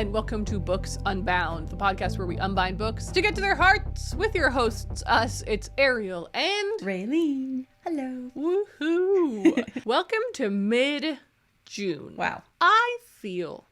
and welcome to Books Unbound, the podcast where we unbind books to get to their hearts with your hosts, us. It's Ariel and Railene. Hello. Woohoo! Welcome to mid-June. Wow. I feel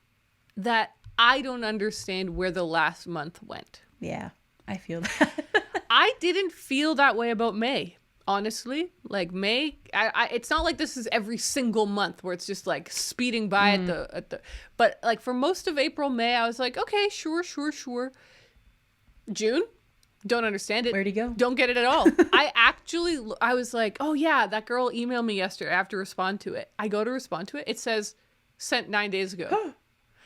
that I don't understand where the last month went. Yeah, I feel that. I didn't feel that way about May. Honestly, like May, it's not like this is every single month where it's just like speeding by at the, but like for most of April, May, I was like, okay, sure. June, don't understand it. Where'd he go? Don't get it at all. I was like, oh yeah, that girl emailed me yesterday. I have to respond to it. I go to respond to it. It says sent 9 days ago.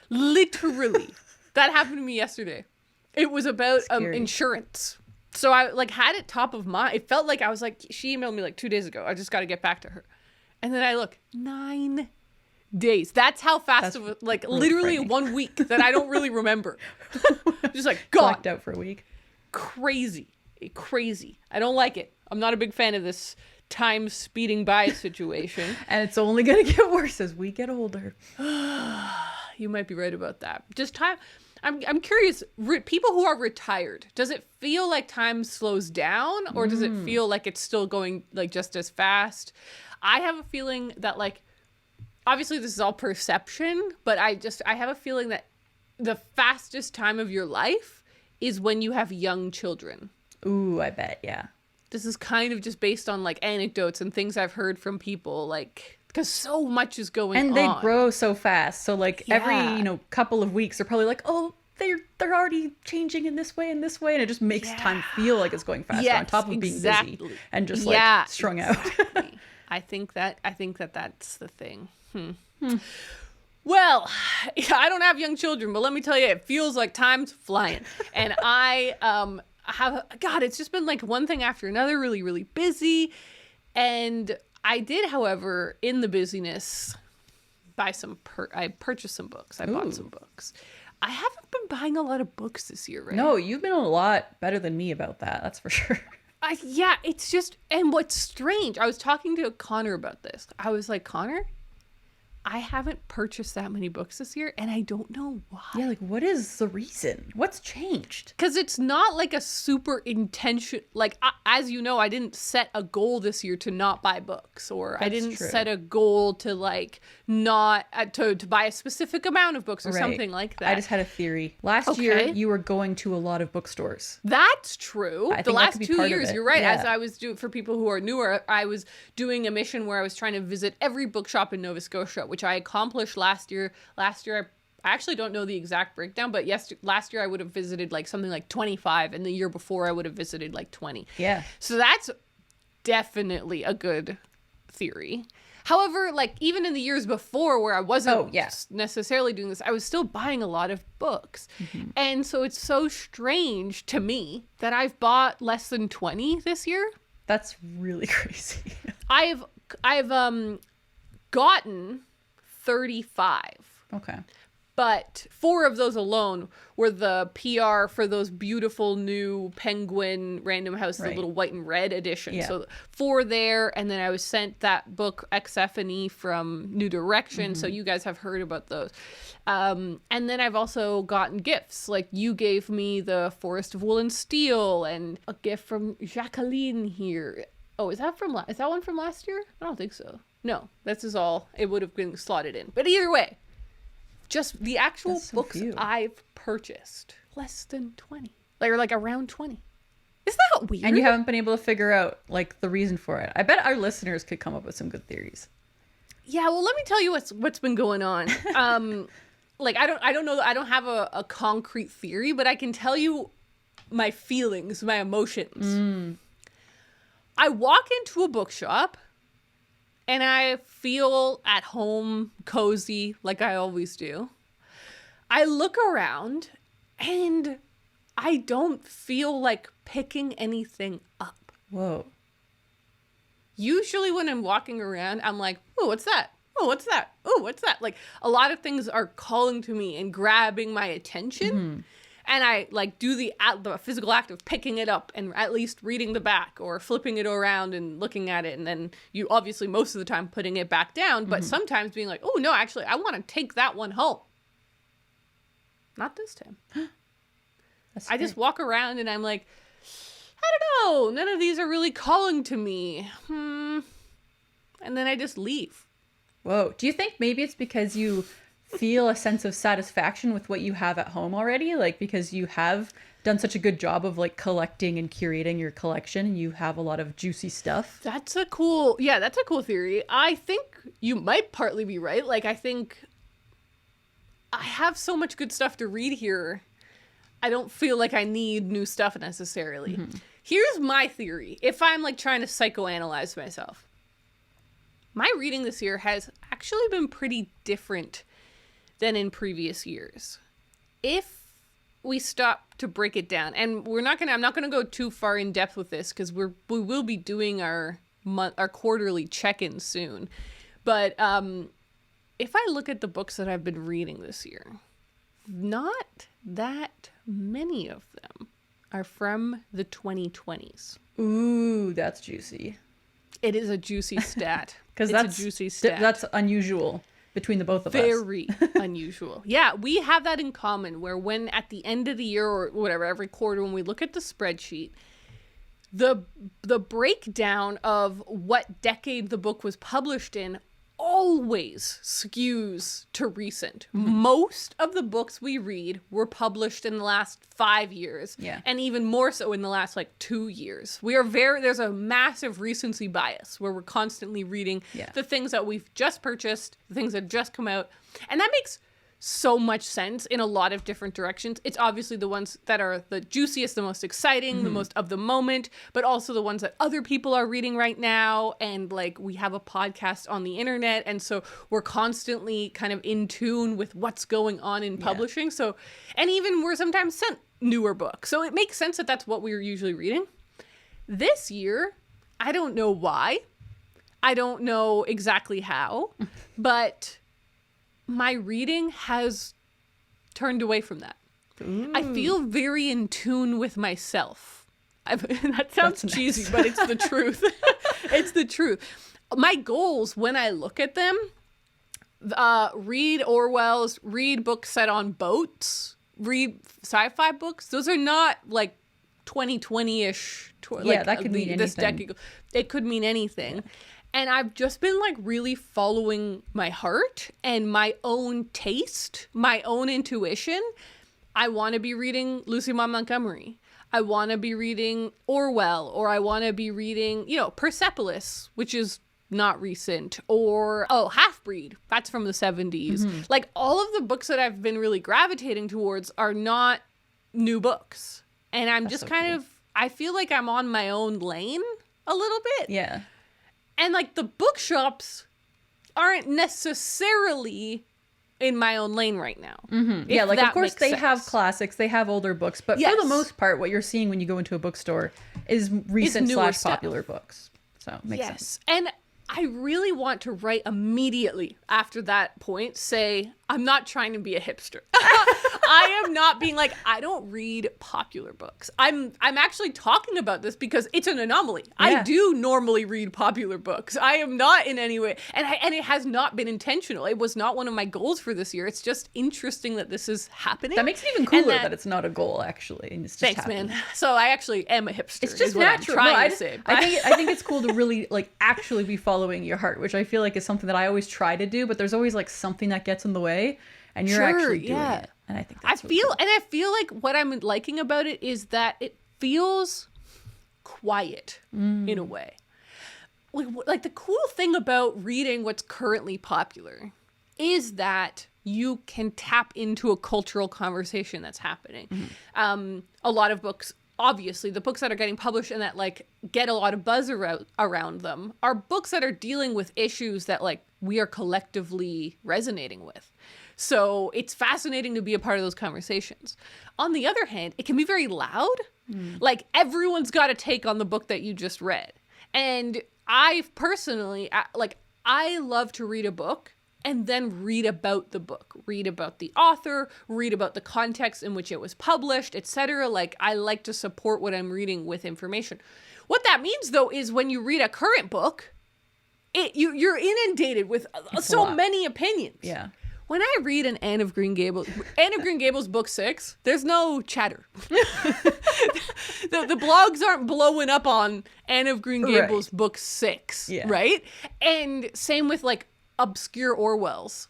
Literally, that happened to me yesterday. It was about insurance. So I like had it top of mind. It felt like I was like, she emailed me like 2 days ago. I just got to get back to her. And then I look, 9 days. That's how fast it was. Like really literally 1 week that I don't really remember. Just like gone. Blacked out for a week. Crazy. I don't like it. I'm not a big fan of this time speeding by situation. And it's only going to get worse as we get older. You might be right about that. Just time. I'm curious, people who are retired, does it feel like time slows down or does it feel like it's still going like just as fast? I have a feeling that like, obviously this is all perception, but I have a feeling that the fastest time of your life is when you have young children. Ooh, I bet, yeah. This is kind of just based on like anecdotes and things I've heard from people, like, because so much is going on. And they grow so fast. So like every, couple of weeks they're probably like, oh, they're already changing in this way and this way. And it just makes time feel like it's going faster on top of being busy and just like strung out. I think that that's the thing. Well, I don't have young children, but let me tell you, it feels like time's flying. And it's just been like one thing after another, really, really busy. And I did, however, in the busyness, I purchased some books. I bought some books. I haven't been buying a lot of books this year, right? No, you've been a lot better than me about that. That's for sure. It's just, and what's strange, I was talking to Connor about this. I was like, Connor, I haven't purchased that many books this year, and I don't know why. Yeah, like, what is the reason? What's changed? Because it's not like a super intention. Like, as you know, I didn't set a goal this year to not buy books, or I didn't set a goal to like not to buy a specific amount of books or something like that. I just had a theory. Last year, you were going to a lot of bookstores. That's true. The last 2 years, you're right. Yeah. As I was doing, for people who are newer, I was doing a mission where I was trying to visit every bookshop in Nova Scotia, which I accomplished last year. Last year, I actually don't know the exact breakdown, but last year I would have visited like something like 25, and the year before I would have visited like 20. Yeah. So that's definitely a good theory. However, like even in the years before where I wasn't necessarily doing this, I was still buying a lot of books. And so it's so strange to me that I've bought less than 20 this year. That's really crazy. I've gotten 35. Okay. But 4 of those alone were the PR for those beautiful new Penguin Random House, the little white and red edition. Yeah. So 4 there, and then I was sent that book XF&E from New Direction, so you guys have heard about those. And then I've also gotten gifts. Like you gave me the Forest of Wool and Steel, and a gift from Jacqueline here. Oh, is that one from last year? I don't think so. No, this is all. It would have been slotted in. But either way, just the actual books I've purchased, less than 20. Like around 20. Isn't that weird? And you haven't been able to figure out like the reason for it. I bet our listeners could come up with some good theories. Yeah, well, let me tell you what's been going on. Like I don't know. I don't have a concrete theory, but I can tell you my feelings, my emotions. I walk into a bookshop and I feel at home, cozy, like I always do. I look around and I don't feel like picking anything up. Whoa. Usually when I'm walking around, I'm like, oh, what's that? Oh, what's that? Oh, what's that? Like a lot of things are calling to me and grabbing my attention. And I like do the physical act of picking it up and at least reading the back or flipping it around and looking at it. And then you obviously most of the time putting it back down, but sometimes being like, oh no, actually I want to take that one home. Not this time. I just walk around and I'm like, I don't know. None of these are really calling to me. And then I just leave. Whoa. Do you think maybe it's because you feel a sense of satisfaction with what you have at home already? Like, because you have done such a good job of like collecting and curating your collection, and you have a lot of juicy stuff. That's a cool theory. I think you might partly be right. Like, I think I have so much good stuff to read here. I don't feel like I need new stuff necessarily. Mm-hmm. Here's my theory. If I'm like trying to psychoanalyze myself, my reading this year has actually been pretty different than in previous years. If we stop to break it down, and I'm not gonna go too far in depth with this because we will be doing our quarterly check-in soon. But if I look at the books that I've been reading this year, not that many of them are from the 2020s. Ooh, that's juicy. It is a juicy stat. Because that's a juicy stat. That's unusual between the both of us. Very unusual. Yeah, we have that in common, where when at the end of the year or whatever, every quarter, when we look at the spreadsheet, the breakdown of what decade the book was published in always skews to recent. Mm-hmm. Most of the books we read were published in the last 5 years. Yeah. And even more so in the last 2 years. There's a massive recency bias where we're constantly reading the things that we've just purchased, the things that just come out. And that makes so much sense in a lot of different directions. It's obviously the ones that are the juiciest, the most exciting, mm-hmm. the most of the moment, but also the ones that other people are reading right now. And we have a podcast on the internet. And so we're constantly kind of in tune with what's going on in publishing. So, and even we're sometimes sent newer books. So it makes sense that that's what we're usually reading. This year, I don't know why. I don't know exactly how, but my reading has turned away from that. Ooh. I feel very in tune with myself. That sounds cheesy, but it's the truth. It's the truth. My goals when I look at them, read Orwell's, read books set on boats, read sci-fi books. Those are not 2020-ish. That could mean anything. This decade. It could mean anything. Yeah. And I've just been really following my heart and my own taste, my own intuition. I want to be reading Lucy Maud Montgomery. I want to be reading Orwell, or I want to be reading, Persepolis, which is not recent, or Half-Breed. That's from the 70s. Mm-hmm. All of the books that I've been really gravitating towards are not new books. And I'm just I feel like I'm on my own lane a little bit. Yeah. And the bookshops aren't necessarily in my own lane right now. Mm-hmm. Yeah, of course they have classics, they have older books, but for the most part, what you're seeing when you go into a bookstore is recent / popular books. So it makes sense. And I really want to write immediately after that point, say, I'm not trying to be a hipster. I am not being I don't read popular books. I'm actually talking about this because it's an anomaly. Yeah. I do normally read popular books. I am not in any way, and it has not been intentional. It was not one of my goals for this year. It's just interesting that this is happening. That makes it even cooler that it's not a goal, actually. And it's just thanks, happening. Man. So I actually am a hipster. It's just natural. I think it's cool to really actually be following your heart, which I feel is something that I always try to do, but there's always something that gets in the way, and you're actually doing it. And I think that's I feel like what I'm liking about it is that it feels quiet in a way. The cool thing about reading what's currently popular is that you can tap into a cultural conversation that's happening. Mm-hmm. A lot of books, obviously, the books that are getting published and that get a lot of buzz around them are books that are dealing with issues that we are collectively resonating with. So it's fascinating to be a part of those conversations. On the other hand, it can be very loud. Everyone's got a take on the book that you just read. And I personally, I love to read a book and then read about the book, read about the author, read about the context in which it was published, etc. I like to support what I'm reading with information. What that means, though, is when you read a current book, you're inundated with so many opinions. Yeah. when I read an Anne of Green Gables book 6, there's no chatter. the blogs aren't blowing up on Anne of Green Gables book 6, right? And same with like obscure Orwells.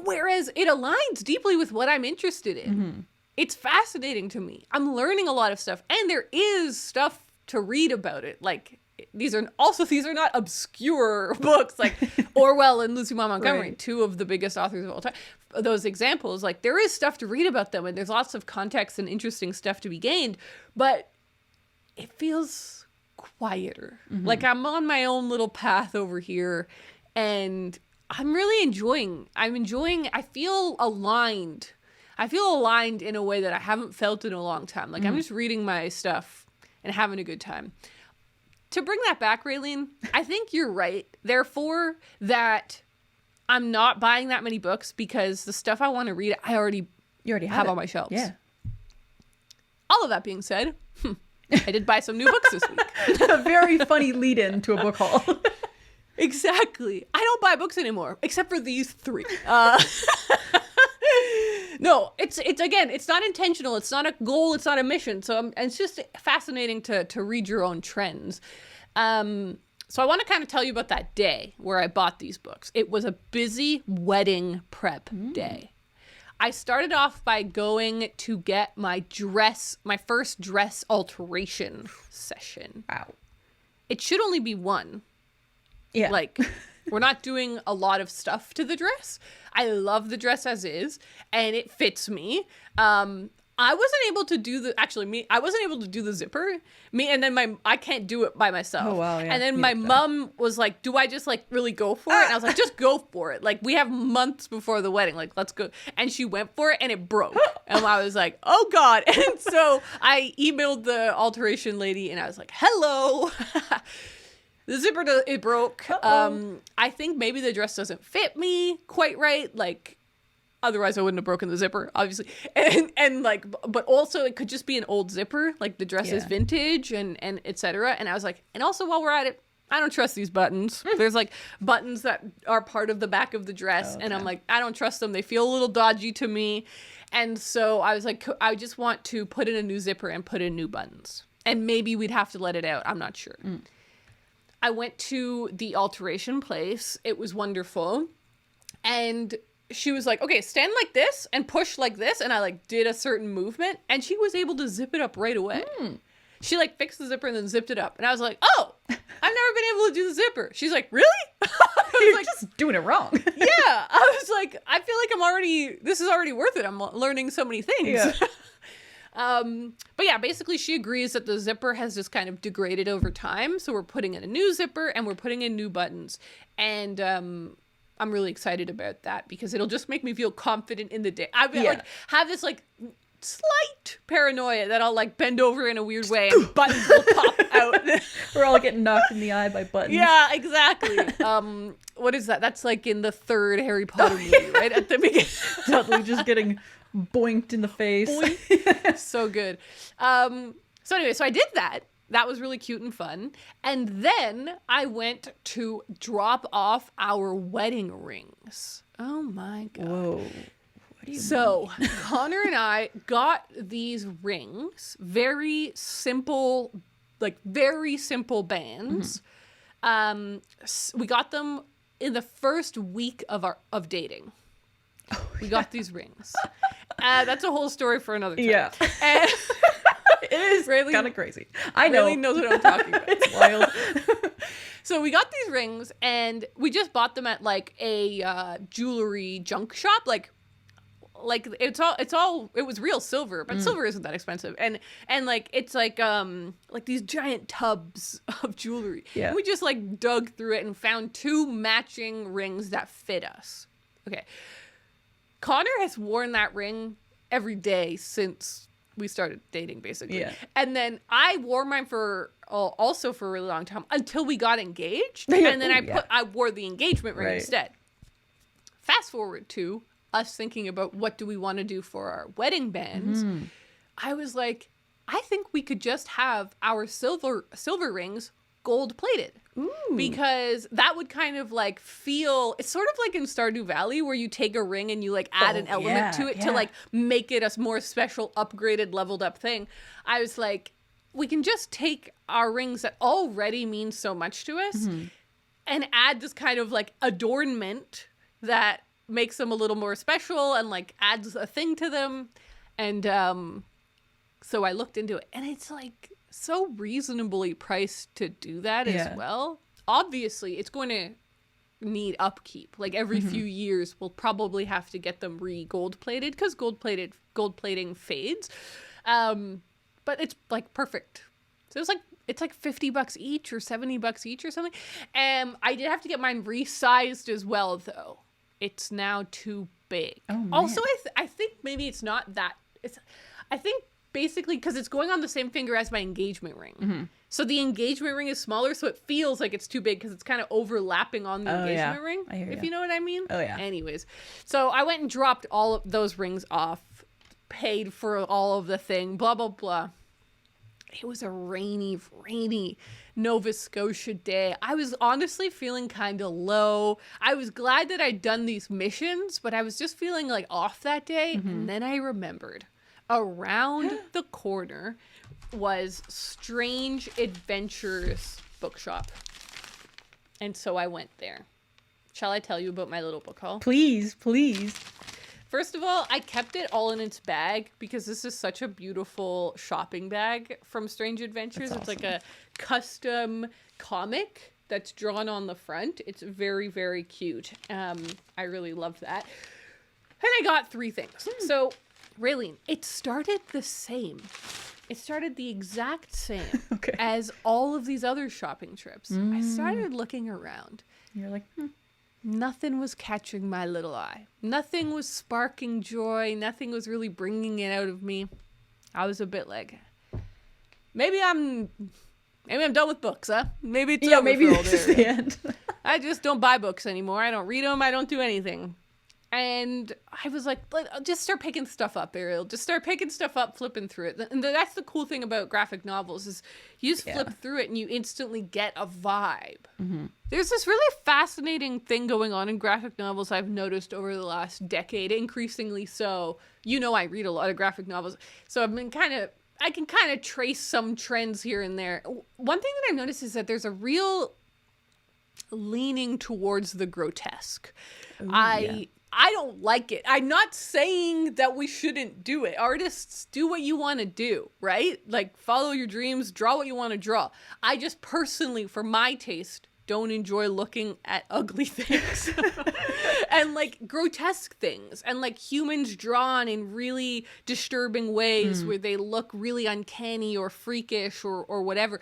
Whereas it aligns deeply with what I'm interested in. Mm-hmm. It's fascinating to me. I'm learning a lot of stuff, and there is stuff to read about it. Like, these are not obscure books like Orwell and Lucy Maud Montgomery, two of the biggest authors of all time. Those examples, like, there is stuff to read about them, and there's lots of context and interesting stuff to be gained, but it feels quieter. Mm-hmm. Like, I'm on my own little path over here, and I'm really enjoying. I feel aligned. I feel aligned in a way that I haven't felt in a long time. Like, I'm just reading my stuff and having a good time. To bring that back, Railene, I think you're right. Therefore, that I'm not buying that many books because the stuff I want to read, you already have on my shelves. Yeah. All of that being said, I did buy some new books this week. A very funny lead-in to a book haul. Exactly. I don't buy books anymore, except for these 3. No, it's not intentional. It's not a goal. It's not a mission. So it's just fascinating to read your own trends. So I want to kind of tell you about that day where I bought these books. It was a busy wedding prep day. I started off by going to get my first dress alteration session. Wow. It should only be one. Yeah. Like, we're not doing a lot of stuff to the dress. I love the dress as is, and it fits me. I wasn't able to do the zipper. I can't do it by myself. Oh, wow, yeah. And then my mom was like, do I just like really go for it? And I was like, just go for it. Like, we have months before the wedding. Like, let's go. And she went for it and it broke. And I was like, oh God. And so I emailed the alteration lady and I was like, hello. The zipper, it broke. I think maybe the dress doesn't fit me quite right. Like, otherwise I wouldn't have broken the zipper, obviously. And like, but also it could just be an old zipper. Like, the dress is vintage and et cetera. And I was like, and also while we're at it, I don't trust these buttons. There's like buttons that are part of the back of the dress. Okay. And I'm like, I don't trust them. They feel a little dodgy to me. And so I was like, I just want to put in a new zipper and put in new buttons. And maybe we'd have to let it out. I'm not sure. I went to the alteration place. It was wonderful. And she was like, okay, stand like this and push like this. And I like did a certain movement and she was able to zip it up right away. She like fixed the zipper and then zipped it up. And I was like, oh, I've never been able to do the zipper. She's like, really? You're like, just doing it wrong. Yeah. I was like, I feel like this is already worth it. I'm learning so many things. Yeah. But yeah, basically she agrees that the zipper has just kind of degraded over time. So we're putting in a new zipper and we're putting in new buttons. And, I'm really excited about that because it'll just make me feel confident in the day. I like have this like slight paranoia that I'll like bend over in a weird way and buttons will pop out. We're all getting knocked in the eye by buttons. Yeah, exactly. What is that? That's like in the 3rd Harry Potter movie, right? At the beginning. Totally just getting boinked in the face. So good. So anyway, so I did that. That was really cute and fun. And then I went to drop off our wedding rings. Oh my God. Whoa. What do you mean? Connor and I got these rings, very simple bands. We got them in the first week of dating. We got these rings. That's a whole story for another time. Yeah. And it is kind of crazy. I know. Railene knows what I'm talking about. It's wild. So we got these rings and we just bought them at like a jewelry junk shop. Like it was real silver, but silver isn't that expensive. And like it's like these giant tubs of jewelry. Yeah. And we just like dug through it and found 2 matching rings that fit us. Okay. Connor has worn that ring every day since we started dating, basically. Yeah. And then I wore mine also for a really long time until we got engaged. And then I wore the engagement ring instead. Fast forward to us thinking about what do we want to do for our wedding bands. I was like, I think we could just have our silver rings gold plated. Ooh. Because that would kind of like feel, it's sort of like in Stardew Valley where you take a ring and you like add an element to it to like make it a more special, upgraded, leveled up thing. I was like, we can just take our rings that already mean so much to us and add this kind of like adornment that makes them a little more special and like adds a thing to them. And so I looked into it, and it's like so reasonably priced to do that as well. Obviously, it's going to need upkeep. Like every few years, we'll probably have to get them gold plated because gold plating fades. But it's like perfect. So it's like $50 each or $70 each or something. I did have to get mine resized as well, though. It's now too big. Oh, man. Also, I think maybe it's not that. I think basically because it's going on the same finger as my engagement ring. So the engagement ring is smaller, so it feels like it's too big because it's kind of overlapping on the engagement ring, if you know what I mean. Oh, yeah. Anyways, so I went and dropped all of those rings off, paid for all of the thing, blah, blah, blah. It was a rainy Nova Scotia day. I was honestly feeling kind of low. I was glad that I'd done these missions, but I was just feeling like off that day. And then I remembered around the corner was Strange Adventures Bookshop. And so I went there. Shall I tell you about my little book haul? Please, please. First of all, I kept it all in its bag because this is such a beautiful shopping bag from Strange Adventures. That's awesome. It's like a custom comic that's drawn on the front. It's very, very cute. I really love that. And I got 3 things. So, Railene, it started the same. It started the exact same as all of these other shopping trips. I started looking around. You're like, Nothing was catching my little eye. Nothing was sparking joy. Nothing was really bringing it out of me. I was a bit like, maybe I'm done with books, huh? Maybe it's over maybe for all this is the end. I just don't buy books anymore. I don't read them. I don't do anything. And I was like, just start picking stuff up, Ariel. Just start picking stuff up, flipping through it. And that's the cool thing about graphic novels is you just flip through it and you instantly get a vibe. There's this really fascinating thing going on in graphic novels I've noticed over the last decade, increasingly so. You know I read a lot of graphic novels. So I can kind of trace some trends here and there. One thing that I've noticed is that there's a real leaning towards the grotesque. Ooh, I don't like it. I'm not saying that we shouldn't do it. Artists, do what you want to do, right? Like, follow your dreams, draw what you want to draw. I just personally, for my taste, don't enjoy looking at ugly things. And, like, grotesque things. And, like, humans drawn in really disturbing ways where they look really uncanny or freakish or whatever.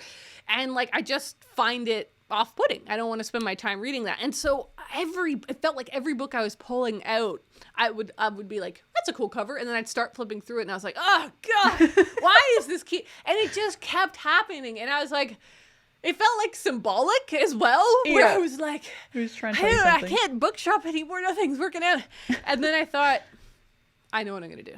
And, like, I just find it off-putting. I don't want to spend my time reading that. And so it felt like every book I was pulling out, I would be like, that's a cool cover. And then I'd start flipping through it and I was like, oh God, why is this key? And it just kept happening. And I was like, it felt like symbolic as well. Where I was like, I can't bookshop anymore. Nothing's working out. And then I thought, I know what I'm going to do.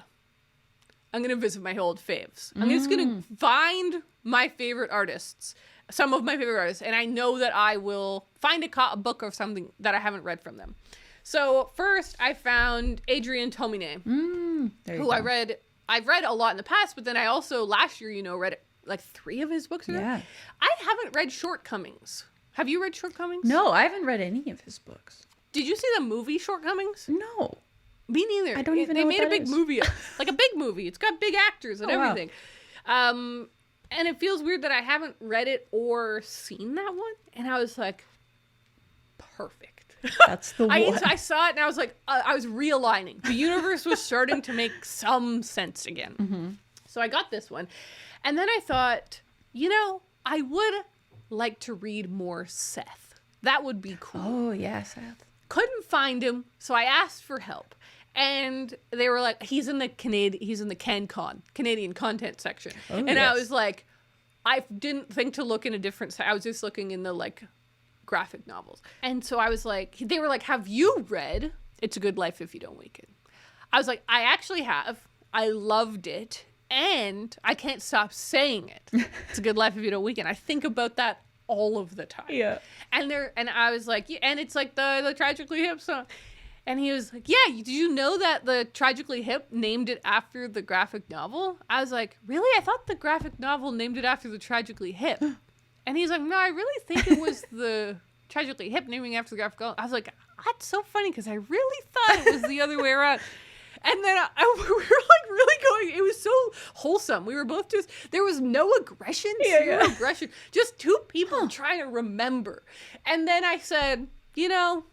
I'm going to visit my old faves. I'm just going to find my favorite artists. Some of my favorite artists, and I know that I will find a book or something that I haven't read from them. So first, I found Adrian Tomine, who I've read a lot in the past, but then I also last year, read like 3 of his books. I haven't read Shortcomings. Have you read Shortcomings? No, I haven't read any of his books. Did you see the movie Shortcomings? No. Me neither. I don't even know what that is. They made a big movie, like a big movie. It's got big actors and everything. Wow. And it feels weird that I haven't read it or seen that one. And I was like, perfect. That's the one. I saw it and I was like, I was realigning. The universe was starting to make some sense again. So I got this one. And then I thought, I would like to read more Seth. That would be cool. Oh, yeah, Seth. Couldn't find him, so I asked for help. And they were like, he's in the Canadian content section. Oh, and yes. I was like, I didn't think to look in a different I was just looking in the like graphic novels. And so I was like, they were like, have you read It's a Good Life If You Don't Weaken? I was like, I actually have. I loved it. And I can't stop saying it. It's a good life if you don't weaken. I think about that all of the time. Yeah. And I was like, yeah, and it's like the Tragically Hip song. And he was like, yeah, did you know that the Tragically Hip named it after the graphic novel? I was like, really? I thought the graphic novel named it after the Tragically Hip. And he's like, no, I really think it was the Tragically Hip naming after the graphic novel. I was like, that's so funny because I really thought it was the other way around. And then we were like really going, it was so wholesome. We were both just, there was no aggression, zero aggression, just two people trying to remember. And then I said, you know,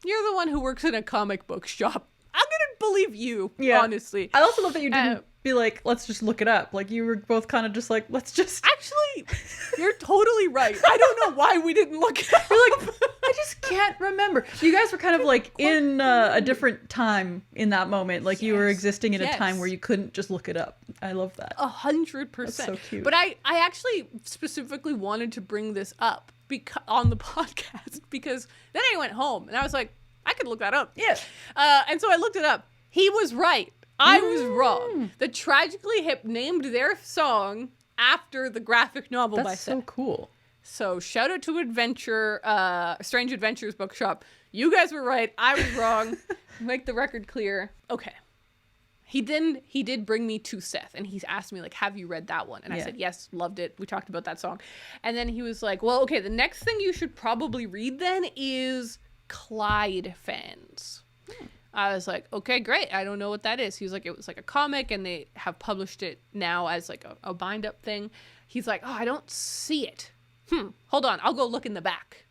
you're the one who works in a comic book shop. I'm going to believe you, honestly. I also love that you didn't be like, let's just look it up. Like, you were both kind of just like, let's just... Actually, you're totally right. I don't know why we didn't look it up. You're like, I just can't remember. You guys were kind of like in a different time in that moment. Like, you were existing in a time where you couldn't just look it up. I love that. 100%. That's so cute. But I actually specifically wanted to bring this up on the podcast because then I went home and I was like, I could look that up. Yeah. And so I looked it up. He was right. I was wrong. The Tragically Hip named their song after the graphic novel by Seth. That's so cool. So shout out to Strange Adventures Bookshop. You guys were right. I was wrong. Make the record clear. Okay. He did bring me to Seth and he's asked me like, have you read that one? And I said, yes, loved it. We talked about that song. And then he was like, well, okay, the next thing you should probably read then is Clyde Fans. I was like, okay, great. I don't know what that is. He was like, it was like a comic and they have published it now as like a bind up thing. He's like, oh, I don't see it. Hold on. I'll go look in the back.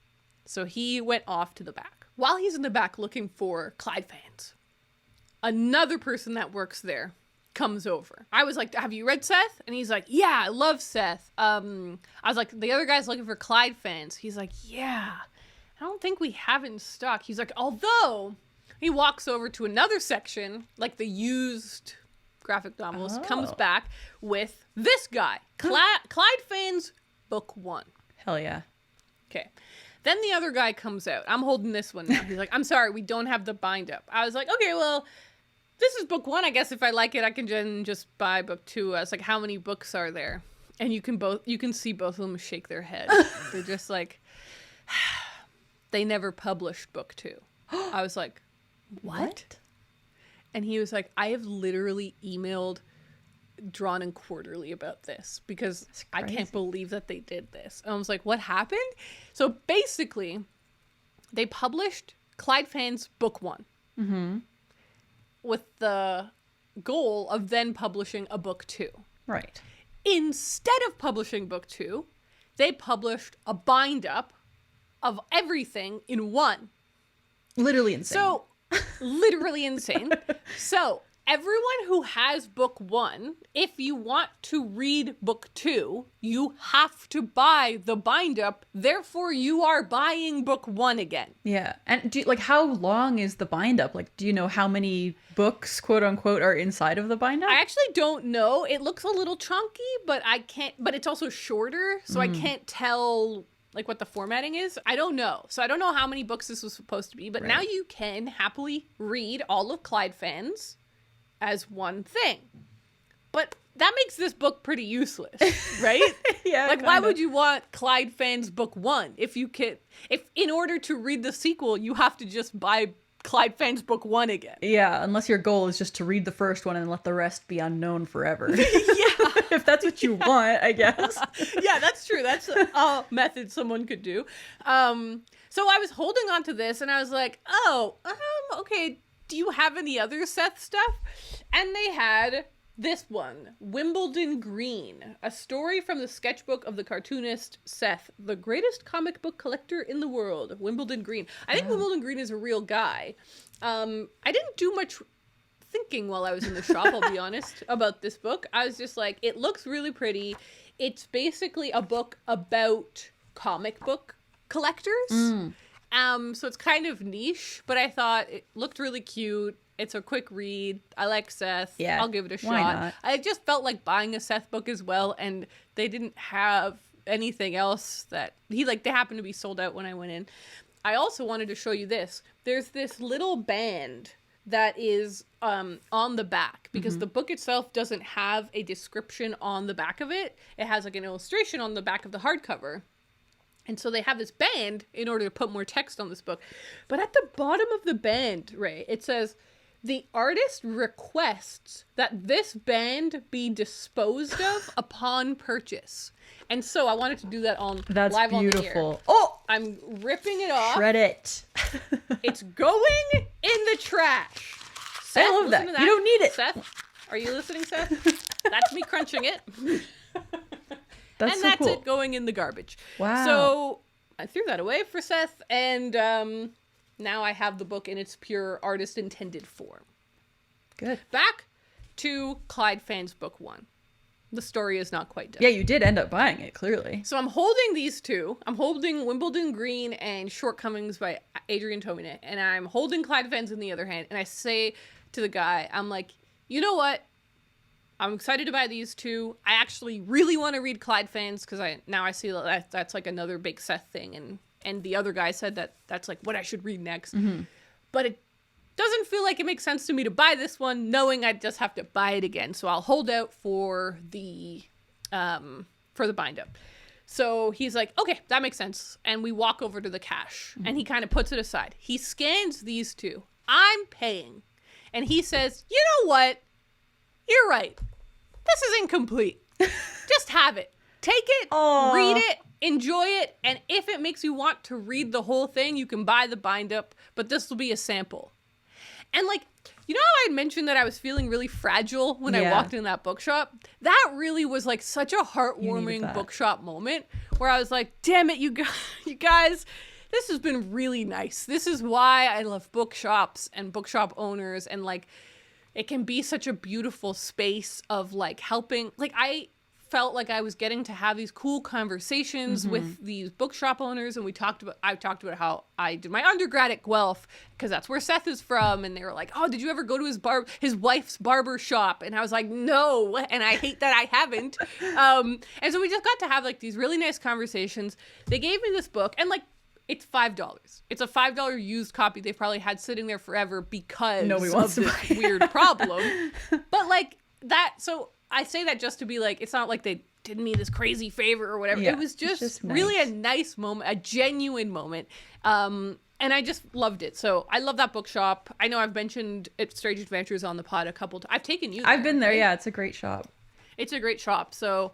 So he went off to the back. While he's in the back looking for Clyde Fans, another person that works there comes over. I was like, have you read Seth? And he's like, yeah, I love Seth. I was like, the other guy's looking for Clyde Fans. He's like, yeah, I don't think we have it in stock. He's like, although... He walks over to another section, like the used graphic novels, comes back with this guy, Clyde Fans, book 1. Hell yeah. Okay. Then the other guy comes out. I'm holding this one now. He's like, I'm sorry, we don't have the bind up. I was like, okay, well, this is book 1. I guess if I like it, I can just buy book 2. I was like, how many books are there? And you can see both of them shake their head. They're just like, they never published book 2. I was like, what? And he was like, I have literally emailed Drawn and Quarterly about this because I can't believe that they did this. And I was like, what happened? So basically, they published Clyde Fans book 1 with the goal of then publishing a book 2. Right. Instead of publishing book 2, they published a bind up of everything in one. Literally insane. So, literally insane. So, everyone who has book 1, if you want to read book 2, you have to buy the bind up. Therefore, you are buying book 1 again. Yeah. And how long is the bind up? Like, do you know how many books, quote unquote, are inside of the bind up? I actually don't know. It looks a little chunky, but it's also shorter. So I can't tell like what the formatting is. I don't know. So I don't know how many books this was supposed to be, but now you can happily read all of Clyde Fans as one thing. But that makes this book pretty useless, right? Yeah. Like, why would you want Clyde Fans book 1 if in order to read the sequel, you have to just buy Clyde Fans book 1 again? Yeah, unless your goal is just to read the first one and let the rest be unknown forever. Yeah. If that's what you want, I guess. Yeah, that's true. That's a method someone could do. So I was holding on to this and I was like, okay, do you have any other Seth stuff? And they had this one, Wimbledon Green, a story from the sketchbook of the cartoonist Seth, the greatest comic book collector in the world. Wimbledon Green. I think Wimbledon Green is a real guy. I didn't do much thinking while I was in the shop, I'll be honest, about this book. I was just like, it looks really pretty. It's basically a book about comic book collectors. So it's kind of niche, but I thought it looked really cute. It's a quick read. I like Seth. Yeah, I'll give it a shot. Not? I just felt like buying a Seth book as well, and they didn't have anything else that they happened to be sold out when I went in. I also wanted to show you this. There's this little band that is on the back because the book itself doesn't have a description on the back of it. It has like an illustration on the back of the hardcover. And so they have this band in order to put more text on this book. But at the bottom of the band, Ray, it says, the artist requests that this band be disposed of upon purchase. And so I wanted to do that on live beautiful. On the air. Oh! I'm ripping it off. Shred it. It's going in the trash. Seth, I love that. You don't need it. Seth, are you listening, Seth? That's me crunching it. That's so cool. It going in the garbage. Wow. So I threw that away for Seth, and now I have the book in its pure artist intended form. Good. Back to Clyde Fann's book 1. The story is not quite done. Yeah, you did end up buying it, clearly. So I'm holding these two. I'm holding Wimbledon Green and Shortcomings by Adrian Tomine, and I'm holding Clyde Fann's in the other hand, and I say to the guy, I'm like, you know what? I'm excited to buy these two. I actually really want to read Clyde Fann's because I see that's like another big Seth thing, and the other guy said that's like what I should read next. Mm-hmm. But it doesn't feel like it makes sense to me to buy this one, knowing I just have to buy it again. So I'll hold out for the bind up. So he's like, okay, that makes sense. And we walk over to the cash, and he kind of puts it aside. He scans these two. I'm paying, and he says, you know what? You're right. This is incomplete. Just have it. Take it, read it, enjoy it, and if it makes you want to read the whole thing, you can buy the bind up, but this will be a sample. And like, you know how I mentioned that I was feeling really fragile when I walked in that bookshop? That really was like such a heartwarming bookshop moment where I was like, damn it, you guys, this has been really nice. This is why I love bookshops and bookshop owners, and like, it can be such a beautiful space of like helping. Like I felt like I was getting to have these cool conversations with these bookshop owners, and I talked about how I did my undergrad at Guelph because that's where Seth is from, and they were like, oh, did you ever go to his wife's barber shop? And I was like, no, and I hate that I haven't. And so we just got to have like these really nice conversations. They gave me this book, and like, it's $5. It's a $5 used copy they've probably had sitting there forever because of this weird problem. But like that, so I say that just to be like, it's not like they did me this crazy favor or whatever. Yeah, it was just really nice. A nice moment, a genuine moment. And I just loved it. So I love that bookshop. I know I've mentioned Strange Adventures on the pod a couple times. I've taken you there. I've been there, right? Yeah. It's a great shop. It's a great shop. So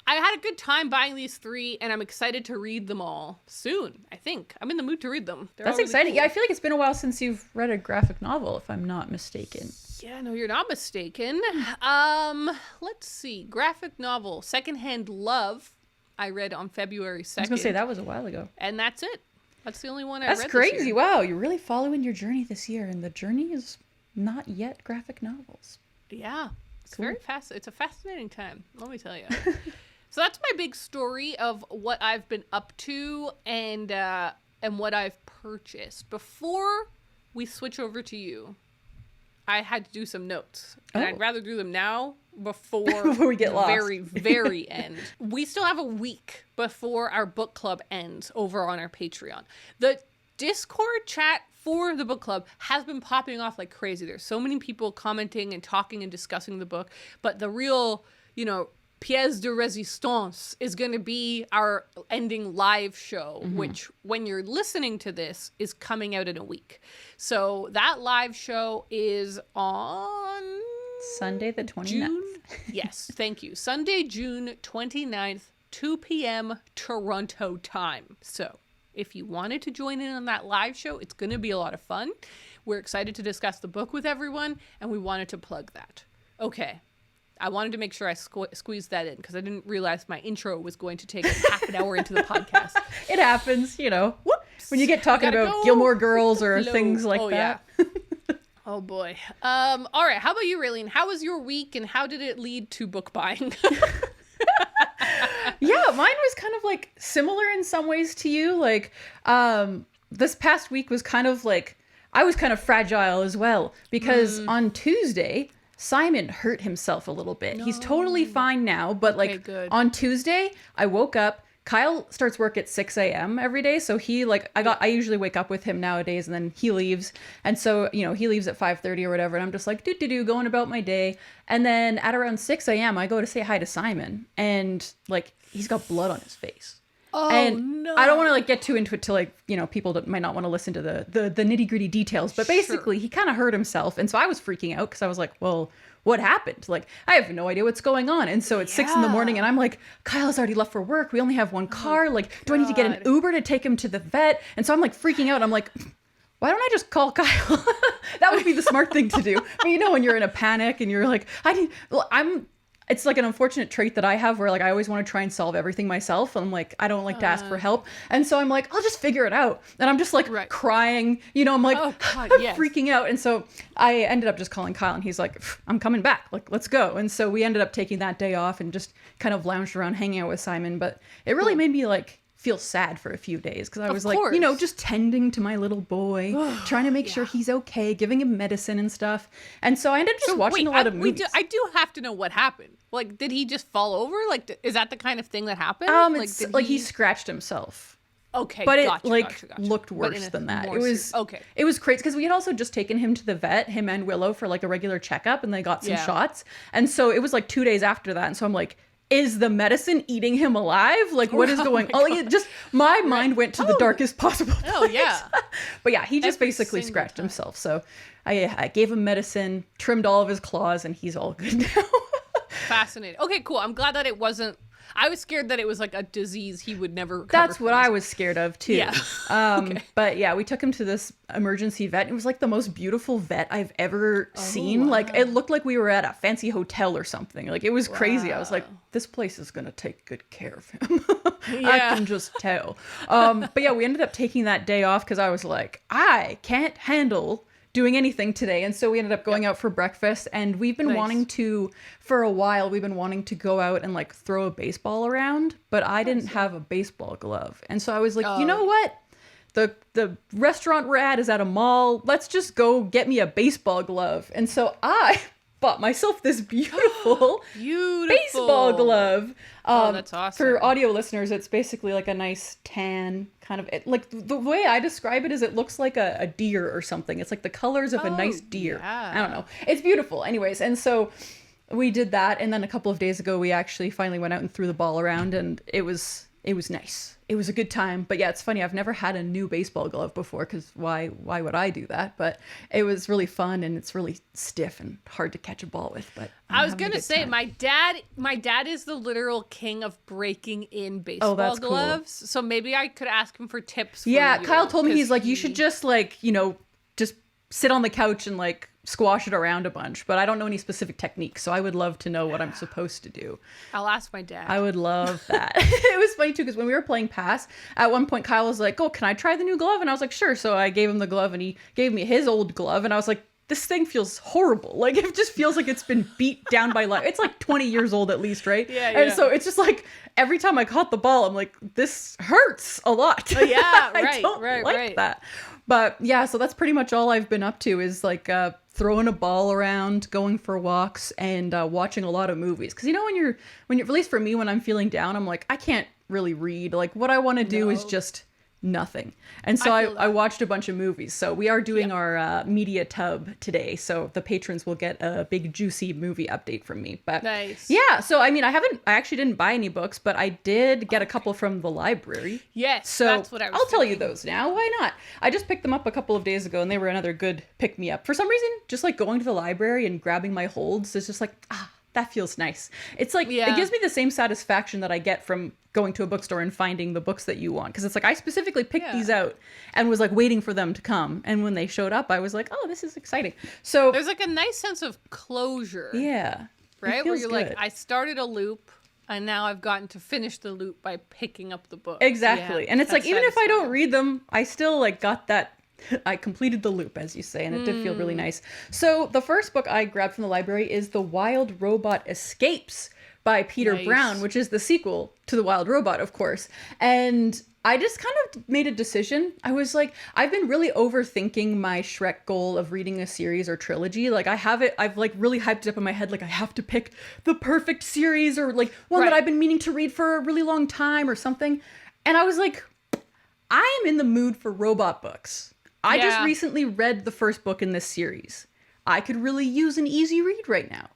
I had a good time buying these 3, and I'm excited to read them all soon. I think I'm in the mood to read them. That's really exciting. Cool. Yeah, I feel like it's been a while since you've read a graphic novel, if I'm not mistaken. Yeah, no, you're not mistaken. Let's see. Graphic novel, Secondhand Love, I read on February 2nd. I was gonna say that was a while ago. And that's it. That's the only one I read. That's crazy. This year. Wow, you're really following your journey this year, and the journey is not yet graphic novels. Yeah, it's cool. Very fast. It's a fascinating time. Let me tell you. So that's my big story of what I've been up to and what I've purchased. Before we switch over to you, I had to do some notes. And I'd rather do them now before we get lost. Very, very end. We still have a week before our book club ends over on our Patreon. The Discord chat for the book club has been popping off like crazy. There's so many people commenting and talking and discussing the book. But the real, pièce de résistance is going to be our ending live show, which when you're listening to this is coming out in a week. So that live show is on Sunday the 29th. June? Yes, thank you. Sunday, June 29th, 2 p.m. Toronto time. So if you wanted to join in on that live show, it's going to be a lot of fun. We're excited to discuss the book with everyone, and we wanted to plug that. Okay. I wanted to make sure I squeezed that in because I didn't realize my intro was going to take half an hour into the podcast. It happens, Whoops. When you get talking about Gilmore Girls or things like that. Yeah. Oh, boy. All right. How about you, Railene? How was your week, and how did it lead to book buying? Yeah, mine was kind of like similar in some ways to you. Like, this past week was kind of like, I was kind of fragile as well because on Tuesday, Simon hurt himself a little bit. No. He's totally fine now, but on Tuesday, I woke up. Kyle starts work at 6 a.m. every day, so I usually wake up with him nowadays, and then he leaves, and so he leaves at 5:30 or whatever, and I'm just like going about my day, and then at around 6 a.m. I go to say hi to Simon, and like he's got blood on his face. Oh, and no. I don't want to like get too into it to like, you know, people that might not want to listen to the nitty gritty details, but basically he kind of hurt himself. And so I was freaking out because I was like, well, what happened? Like, I have no idea what's going on. And so it's 6 a.m. and I'm like, Kyle's already left for work. We only have one car. Like, do I need to get an Uber to take him to the vet? And so I'm like freaking out. I'm like, why don't I just call Kyle? That would be the smart thing to do. But you know, when you're in a panic and you're like, it's like an unfortunate trait that I have where like I always want to try and solve everything myself. I'm like, I don't like to ask for help. And so I'm like, I'll just figure it out. And I'm just like crying, you know, I'm like, I'm freaking out. And so I ended up just calling Kyle and he's like, I'm coming back. Like, let's go. And so we ended up taking that day off and just kind of lounged around hanging out with Simon. But it really made me like feel sad for a few days because I was like, you know, just tending to my little boy, trying to make sure he's okay, giving him medicine and stuff. And so I ended up just watching a lot of movies. I do have to know what happened. Like, did he just fall over? Like, is that the kind of thing that happened? It's like he scratched himself. Okay, but it looked worse than that. It was It was crazy because we had also just taken him to the vet, him and Willow, for like a regular checkup, and they got some shots. And so it was like 2 days after that, and so I'm like, is the medicine eating him alive? Like, what is going on? Like, my mind went to the darkest possible place. Oh, yeah. But yeah, he just basically scratched himself. So I gave him medicine, trimmed all of his claws, and he's all good now. Fascinating. Okay, cool. I'm glad that it wasn't... I was scared that it was like a disease he would never recover That's what I was scared of too. Yeah. But yeah, we took him to this emergency vet. It was like the most beautiful vet I've ever seen. Wow. Like, it looked like we were at a fancy hotel or something. Like, it was crazy. I was like, this place is gonna take good care of him. I can just tell. But yeah, we ended up taking that day off because I was like, I can't handle doing anything today. And so we ended up going out for breakfast, and we've been wanting to, for a while, we've been wanting to go out and like throw a baseball around, but I didn't have a baseball glove. And so I was like, you know what? The restaurant we're at is at a mall. Let's just go get me a baseball glove. And so I bought myself this beautiful baseball glove. That's awesome. For audio listeners, it's basically like a nice tan kind of, like the way I describe it is it looks like a deer or something. It's like the colors of a nice deer. Yeah. I don't know. It's beautiful. Anyways, and so we did that. And then a couple of days ago, we actually finally went out and threw the ball around, and it was nice. It was a good time. But yeah, it's funny. I've never had a new baseball glove before because why would I do that? But it was really fun, and it's really stiff and hard to catch a ball with. But I was going to say, my dad is the literal king of breaking in baseball gloves. Cool. So maybe I could ask him for tips. Yeah, Kyle told me, he's like, you should just like, you know, just sit on the couch and like squash it around a bunch, but I don't know any specific techniques, so I would love to know what I'm supposed to do. I'll ask my dad. I would love that. It was funny too, because when we were playing pass, at one point Kyle was like, oh, can I try the new glove? And I was like, sure. So I gave him the glove, and he gave me his old glove, and I was like, this thing feels horrible. Like, it just feels like it's been beat down by life. It's like 20 years old at least, right? Yeah. And so it's just like, every time I caught the ball, I'm like, this hurts a lot. Oh, yeah, I don't like that. But yeah, so that's pretty much all I've been up to, is like throwing a ball around, going for walks, and watching a lot of movies. Because you know, when you're, at least for me, when I'm feeling down, I'm like, I can't really read. Like, what I want to do is just nothing. And so I watched a bunch of movies. So we are doing our media tub today, so the patrons will get a big juicy movie update from me. But nice. Yeah, so I mean, I actually didn't buy any books, but I did get a couple from the library. Yes, so that's what I was I'll tell you those now. Why not? I just picked them up a couple of days ago, and they were another good pick me up. For some reason, just like going to the library and grabbing my holds is just like, that feels nice. It's like, it gives me the same satisfaction that I get from going to a bookstore and finding the books that you want. Because it's like, I specifically picked these out and was like waiting for them to come. And when they showed up, I was like, oh, this is exciting. So there's like a nice sense of closure. Yeah. Right? Where you're like, I started a loop, and now I've gotten to finish the loop by picking up the book. Exactly. Yeah, and it's like, even if I don't read them, I still like got that. I completed the loop, as you say, and it did feel really nice. So the first book I grabbed from the library is The Wild Robot Escapes by Peter Brown, which is the sequel to The Wild Robot, of course. And I just kind of made a decision. I was like, I've been really overthinking my Shrek goal of reading a series or trilogy. Like, I've like really hyped it up in my head. Like, I have to pick the perfect series, or like one that I've been meaning to read for a really long time or something. And I was like, I am in the mood for robot books. I just recently read the first book in this series. I could really use an easy read right now.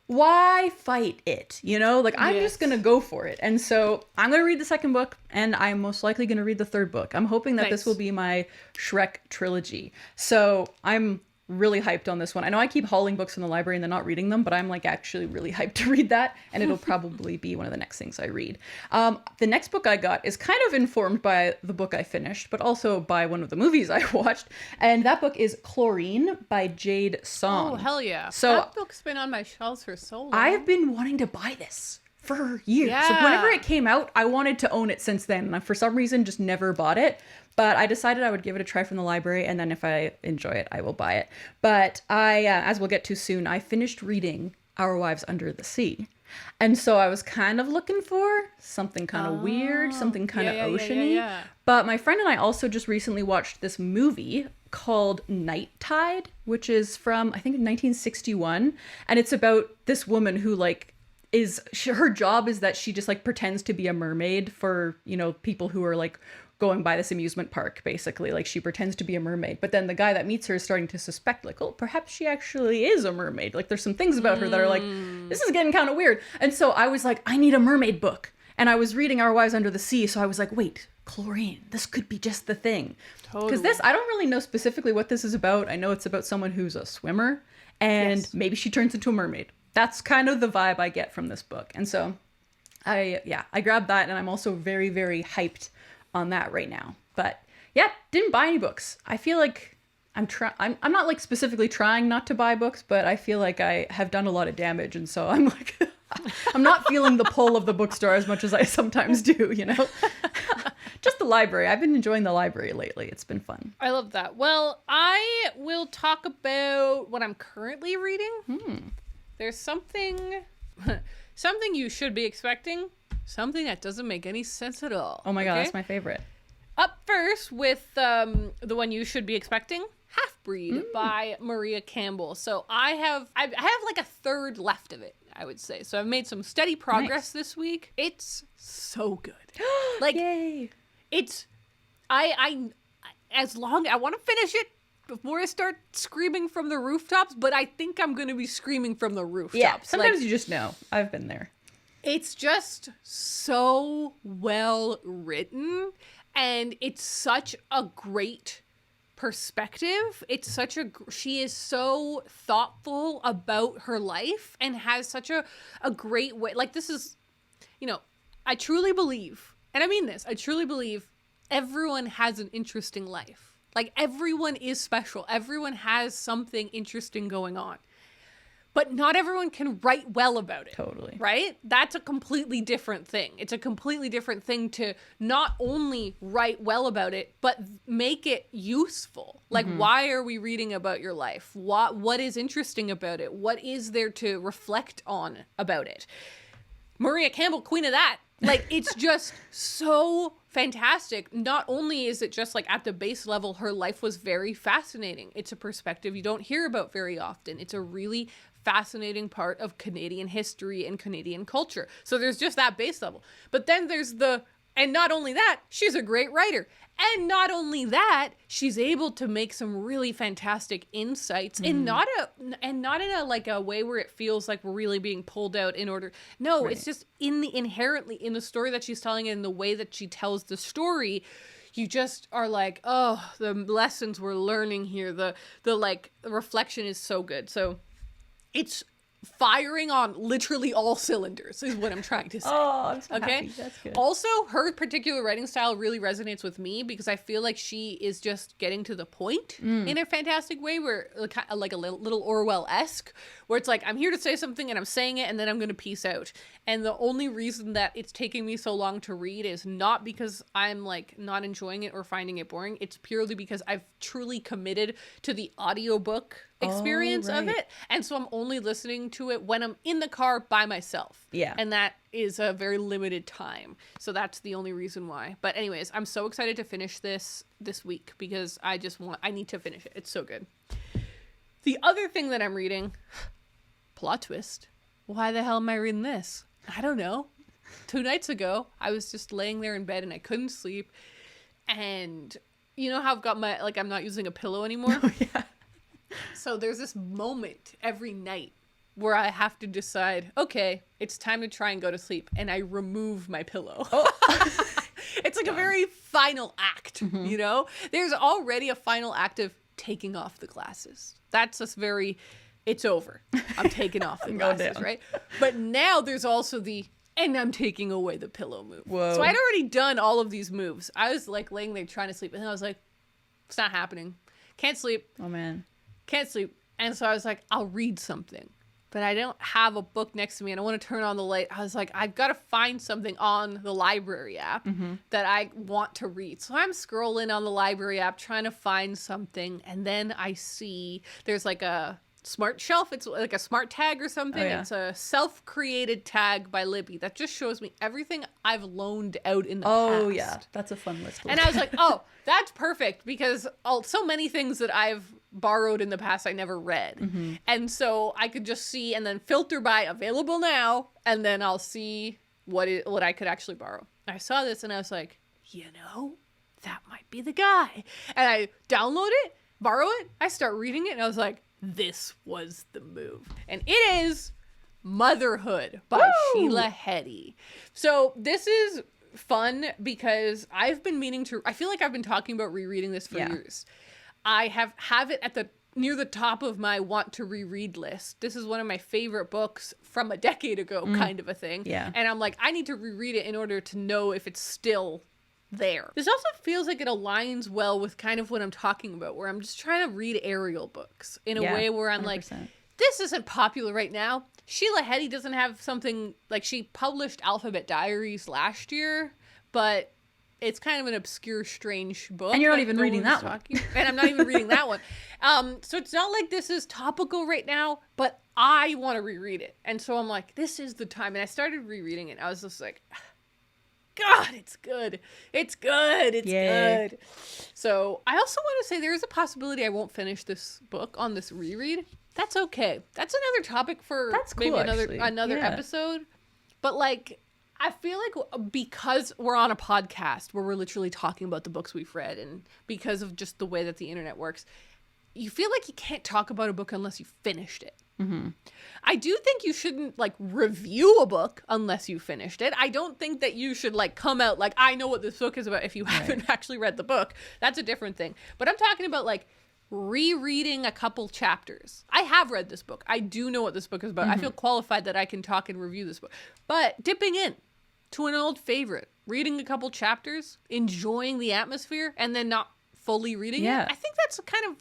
why fight it? You know, like I'm just going to go for it. And so I'm going to read the second book, and I'm most likely going to read the third book. I'm hoping that this will be my Shrek trilogy. So I'm really hyped on this one. I know I keep hauling books in the library and then not reading them, but I'm like actually really hyped to read that, and it'll probably be one of the next things I read. The next book I got is kind of informed by the book I finished, but also by one of the movies I watched, and that book is Chlorine by Jade Song. Oh, hell yeah. So that book's been on my shelves for so long. I've been wanting to buy this for years. So whenever it came out, I wanted to own it since then, and I, for some reason, just never bought it. But I decided I would give it a try from the library, and then if I enjoy it, I will buy it. But I, as we'll get to soon, I finished reading Our Wives Under the Sea. And so I was kind of looking for something kind of weird, something kind of oceany. Yeah. But my friend and I also just recently watched this movie called Night Tide, which is from, I think, 1961. And it's about this woman who, like, her job is that she just, like, pretends to be a mermaid for, you know, people who are, like, going by this amusement park, basically. Like, she pretends to be a mermaid, but then the guy that meets her is starting to suspect, like, oh, perhaps she actually is a mermaid. Like, there's some things about her that are like, this is getting kind of weird. And so I was like, I need a mermaid book. And I was reading Our Wives Under the Sea, so I was like, wait, chlorine, this could be just the thing. Because this, I don't really know specifically what this is about. I know it's about someone who's a swimmer, and maybe she turns into a mermaid. That's kind of the vibe I get from this book. And so I grabbed that, and I'm also very, very hyped on that right now. But yeah, didn't buy any books. I feel like I'm not like specifically trying not to buy books, but I feel like I have done a lot of damage, and so I'm like I'm not feeling the pull of the bookstore as much as I sometimes do, you know. Just the library. I've been enjoying the library lately. It's been fun. I love that. Well, I will talk about what I'm currently reading. There's something you should be expecting. Something that doesn't make any sense at all. Oh my God, that's my favorite. Up first with the one you should be expecting, Half-Breed by Maria Campbell. So I have like a third left of it, I would say. So I've made some steady progress this week. It's so good. Like, yay. I want to finish it before I start screaming from the rooftops, but I think I'm going to be screaming from the rooftops. Yeah, sometimes you just know. I've been there. It's just so well written, and it's such a great perspective. She is so thoughtful about her life and has such a great way. Like, this is, you know, I truly believe, and I mean this, I truly believe everyone has an interesting life. Like, everyone is special. Everyone has something interesting going on. But not everyone can write well about it. Totally. Right? That's a completely different thing. It's a completely different thing to not only write well about it, but make it useful. Like, why are we reading about your life? What is interesting about it? What is there to reflect on about it? Maria Campbell, queen of that. Like, it's just so fantastic. Not only is it just like at the base level, her life was very fascinating. It's a perspective you don't hear about very often. It's a really fascinating part of Canadian history and Canadian culture. So there's just that base level. But then there's and not only that, she's a great writer. And not only that, she's able to make some really fantastic insights and not in a like a way where it feels like we're really being pulled out in order. No, right. It's just inherently in the story that she's telling and in the way that she tells the story. You just are like, oh, the lessons we're learning here. The reflection is so good. So it's firing on literally all cylinders is what I'm trying to say. Oh, I'm so happy. That's good. Also, her particular writing style really resonates with me because I feel like she is just getting to the point in a fantastic way where like a little Orwell-esque, where it's like, I'm here to say something and I'm saying it and then I'm going to peace out. And the only reason that it's taking me so long to read is not because I'm like not enjoying it or finding it boring. It's purely because I've truly committed to the audiobook experience of it. And so I'm only listening to it when I'm in the car by myself. Yeah. And that is a very limited time. So that's the only reason why. But anyways, I'm so excited to finish this week because I need to finish it. It's so good. The other thing that I'm reading, plot twist. Why the hell am I reading this? I don't know. 2 nights ago, I was just laying there in bed and I couldn't sleep. And you know how I've got I'm not using a pillow anymore? Oh, yeah. So there's this moment every night where I have to decide, okay, it's time to try and go to sleep, and I remove my pillow. It's like a very final act, you know? There's already a final act of taking off the glasses. That's just very, it's over. I'm taking off the glasses, right? But now there's also and I'm taking away the pillow move. Whoa. So I'd already done all of these moves. I was like laying there trying to sleep, and then I was like, it's not happening. Can't sleep. Oh, man. Can't sleep. And so I was like, I'll read something. But I don't have a book next to me, and I want to turn on the light. I was like, I've got to find something on the library app that I want to read. So I'm scrolling on the library app trying to find something, and then I see there's like a smart shelf. It's like a smart tag or something. Oh, yeah. It's a self-created tag by Libby that just shows me everything I've loaned out in the past. Oh, yeah. That's a fun list. And I was like, oh, that's perfect, because so many things that I've borrowed in the past I never read. And so I could just see and then filter by available now, and then I'll see what I could actually borrow. I saw this and I was like, you know, that might be the guy. And I download it, borrow it, I start reading it, and I was like, this was the move. And it is Motherhood by Sheila Heti. So this is fun because I've been meaning to, I feel like I've been talking about rereading this for years. I have it at near the top of my want to reread list. This is one of my favorite books from a decade ago, kind of a thing. Yeah. And I'm like, I need to reread it in order to know if it's still there. This also feels like it aligns well with kind of what I'm talking about, where I'm just trying to read Ariel books in a way where I'm 100%. Like, this isn't popular right now. Sheila Heti doesn't have something, like, she published Alphabet Diaries last year, but it's kind of an obscure, strange book. And you're not even reading that one. And I'm not even reading that one. So it's not like this is topical right now, but I want to reread it. And so I'm like, this is the time. And I started rereading it. I was just like, God, it's good. It's good. It's good. So I also want to say there is a possibility I won't finish this book on this reread. That's okay. That's another topic for maybe another episode. But like, I feel like because we're on a podcast where we're literally talking about the books we've read, and because of just the way that the internet works, you feel like you can't talk about a book unless you finished it. I do think you shouldn't like review a book unless you finished it. I don't think that you should like come out like, I know what this book is about if you haven't actually read the book. That's a different thing. But I'm talking about like rereading a couple chapters. I have read this book. I do know what this book is about. I feel qualified that I can talk and review this book. But dipping in to an old favorite, reading a couple chapters, enjoying the atmosphere, and then not fully reading it, I think that's kind of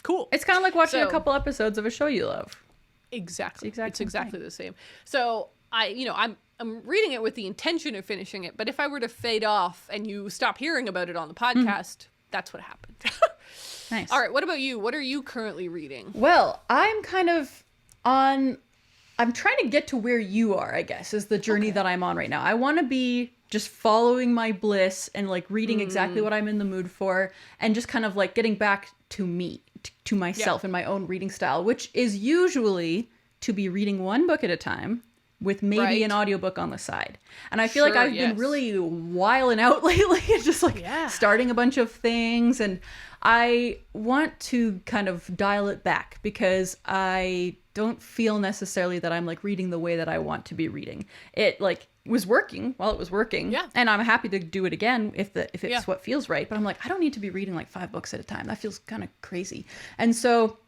cool. It's kind of like watching a couple episodes of a show you love. Exactly. It's exactly the same. So I'm reading it with the intention of finishing it, but if I were to fade off and you stop hearing about it on the podcast, that's what happened. Nice. All right, what about you? What are you currently reading? Well, I'm trying to get to where you are, I guess, is the journey that I'm on right now. I want to be just following my bliss and like reading exactly what I'm in the mood for, and just kind of like getting back to me, to myself and my own reading style, which is usually to be reading one book at a time with maybe an audiobook on the side. And I feel like I've been really wiling out lately and just like starting a bunch of things. And I want to kind of dial it back because I don't feel necessarily that I'm like reading the way that I want to be reading. It like was working while it was working. Yeah. And I'm happy to do it again if it's what feels right. But I'm like, I don't need to be reading like 5 books at a time. That feels kind of crazy. And so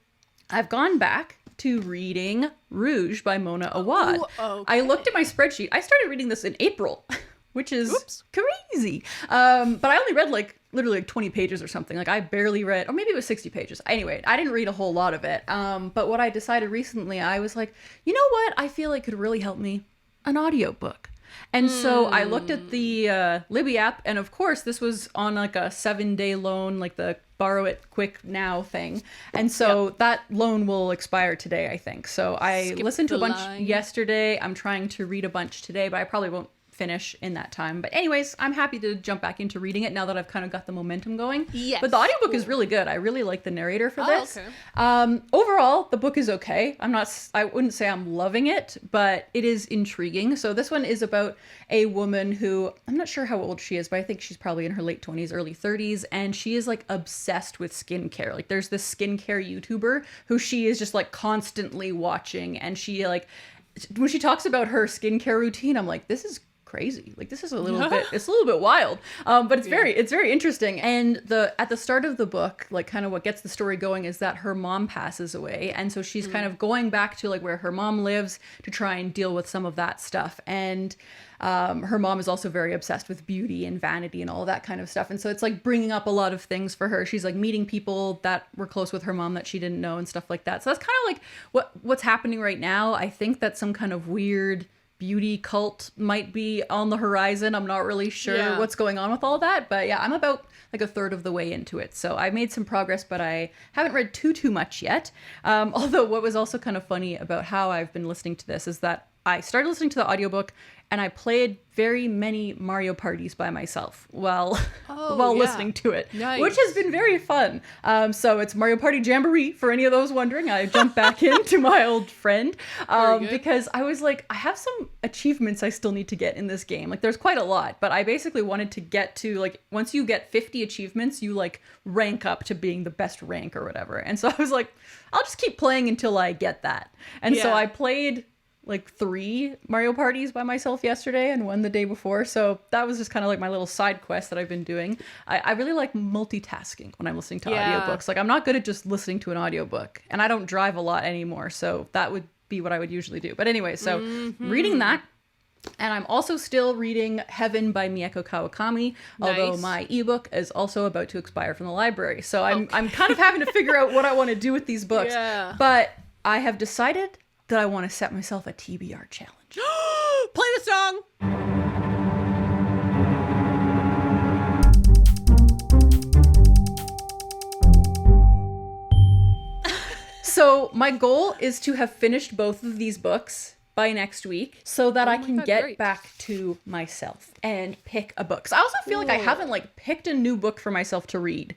I've gone back to reading Rouge by Mona Awad. I looked at my spreadsheet. I started reading this in April, which is crazy. But I only read like literally like 20 pages or something. Like I barely read, or maybe it was 60 pages. Anyway, I didn't read a whole lot of it. But what I decided recently, I was like, you know what? I feel like could really help me? An audiobook. And so I looked at the Libby app, and of course this was on like a 7-day loan, like the borrow it quick now thing. And so that loan will expire today, I think. So I listened to a bunch yesterday. I'm trying to read a bunch today, but I probably won't finish in that time. But anyways, I'm happy to jump back into reading it now that I've kind of got the momentum going. Yes. But the audiobook is really good. I really like the narrator for this. Okay. Overall, the book is okay. I wouldn't say I'm loving it, but it is intriguing. So this one is about a woman who, I'm not sure how old she is, but I think she's probably in her late 20s, early 30s. And she is like obsessed with skincare. Like there's this skincare YouTuber who she is just like constantly watching. And she like, when she talks about her skincare routine, I'm like, this is crazy. Like this is it's a little bit wild. But it's very interesting. And at the start of the book, like kind of what gets the story going is that her mom passes away. And so she's kind of going back to like where her mom lives to try and deal with some of that stuff. And her mom is also very obsessed with beauty and vanity and all that kind of stuff. And so it's like bringing up a lot of things for her. She's like meeting people that were close with her mom that she didn't know and stuff like that. So that's kind of like what's happening right now. I think that some kind of weird beauty cult might be on the horizon. I'm not really sure what's going on with all that, but yeah, I'm about like a third of the way into it. So I made some progress, but I haven't read too much yet. Although what was also kind of funny about how I've been listening to this is that I started listening to the audiobook and I played very many Mario parties by myself while listening to it, which has been very fun. So it's Mario Party Jamboree, for any of those wondering. I jumped back into my old friend because I was like, I have some achievements I still need to get in this game. Like there's quite a lot, but I basically wanted to get to like, once you get 50 achievements, you like rank up to being the best rank or whatever. And so I was like, I'll just keep playing until I get that. And so I played like 3 Mario parties by myself yesterday and 1 the day before. So that was just kind of like my little side quest that I've been doing. I really like multitasking when I'm listening to audiobooks. Like I'm not good at just listening to an audiobook, and I don't drive a lot anymore. So that would be what I would usually do. But anyway, so reading that. And I'm also still reading Heaven by Mieko Kawakami, although my ebook is also about to expire from the library. So I'm kind of having to figure out what I want to do with these books. Yeah. But I have decided that I want to set myself a TBR challenge. Play the song! So my goal is to have finished both of these books by next week so that I can get back to myself and pick a book. So I also feel like I haven't like picked a new book for myself to read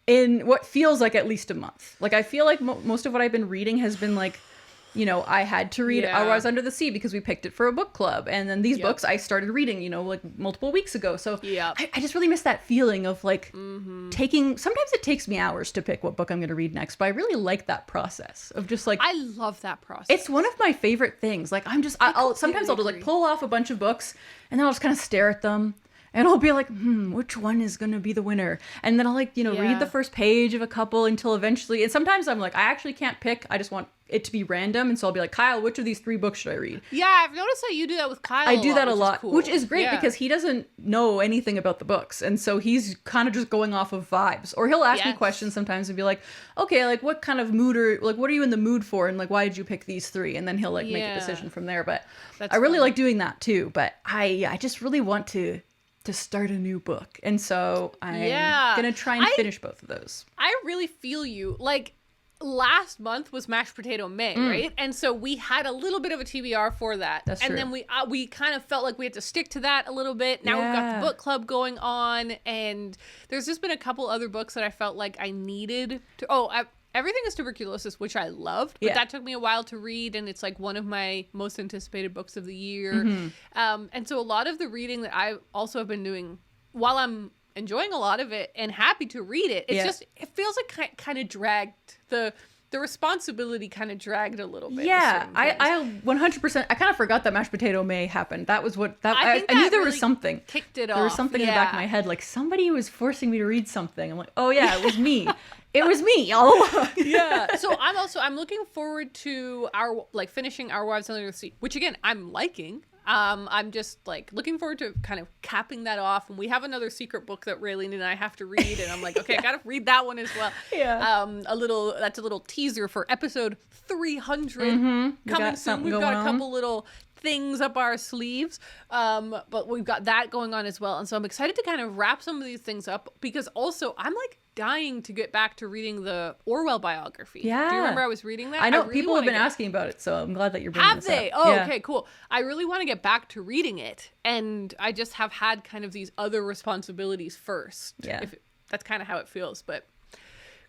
in what feels like at least a month. Like I feel like most of what I've been reading has been like, you know, I had to read Hours Under the Sea because we picked it for a book club. And then these books I started reading, you know, like multiple weeks ago. So I just really miss that feeling of like sometimes it takes me hours to pick what book I'm going to read next, but I really like that process of just like, I love that process. It's one of my favorite things. Like I'll sometimes I'll just like pull off a bunch of books and then I'll just kind of stare at them. And I'll be like, which one is going to be the winner? And then I'll like, you know, read the first page of a couple until eventually, and sometimes I'm like, I actually can't pick. I just want it to be random. And so I'll be like, Kyle, which of these 3 books should I read? Yeah, I've noticed that you do that with Kyle. I do that a lot, which is great because he doesn't know anything about the books. And so he's kind of just going off of vibes. Or he'll ask me questions sometimes and be like, okay, like what kind of mood or like, what are you in the mood for? And like, why did you pick these 3? And then he'll like make a decision from there. But I really like doing that too. But I just really want to start a new book. And so I'm going to try and finish both of those. I really feel you. Like last month was Mashed Potato May, right? And so we had a little bit of a TBR for that. That's true. And then we kind of felt like we had to stick to that a little bit. Now we've got the book club going on, and there's just been a couple other books that I felt like I needed to Everything is Tuberculosis, which I loved, but that took me a while to read, and it's like one of my most anticipated books of the year. And so a lot of the reading that I also have been doing, while I'm enjoying a lot of it and happy to read it, it's just, it feels like kind of dragged, the responsibility kind of dragged a little bit. Yeah, I 100%, I kind of forgot that Mashed Potato May happened. That was what, I knew there was something. Kicked it off. There was something in the back of my head, like somebody was forcing me to read something. I'm like, oh yeah, it was me. It was me all along. Yeah. So I'm looking forward to finishing Our Wives Under the Sea, which again, I'm liking. I'm just like looking forward to kind of capping that off. And we have another secret book that Railene and I have to read. And I'm like, okay, I got to read that one as well. Yeah. That's a little teaser for episode 300 coming soon. We've got a couple little things up our sleeves. But we've got that going on as well. And so I'm excited to kind of wrap some of these things up, because also I'm like dying to get back to reading the Orwell biography. Yeah. Do you remember I was reading that? I know people have been asking about it, so I'm glad that you're bringing this up. Have they? Oh, yeah. Okay, cool. I really want to get back to reading it, and I just have had kind of these other responsibilities first. Yeah. That's kind of how it feels, but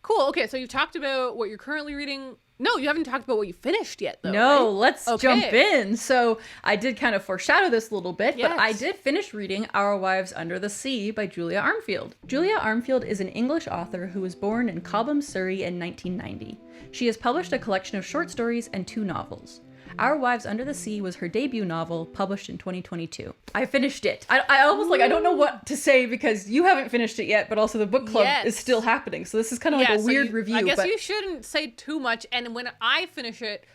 cool. Okay, so you've talked about what you're currently reading. No, you haven't talked about what you finished yet, though. No, right? Let's jump in. So I did kind of foreshadow this a little bit, but I did finish reading Our Wives Under the Sea by Julia Armfield. Julia Armfield is an English author who was born in Cobham, Surrey in 1990. She has published a collection of short stories and 2 novels. Our Wives Under the Sea was her debut novel, published in 2022. I finished it. I almost I don't know what to say, because you haven't finished it yet, but also the book club is still happening. So this is kind of like a weird review. I guess you shouldn't say too much. And when I finish it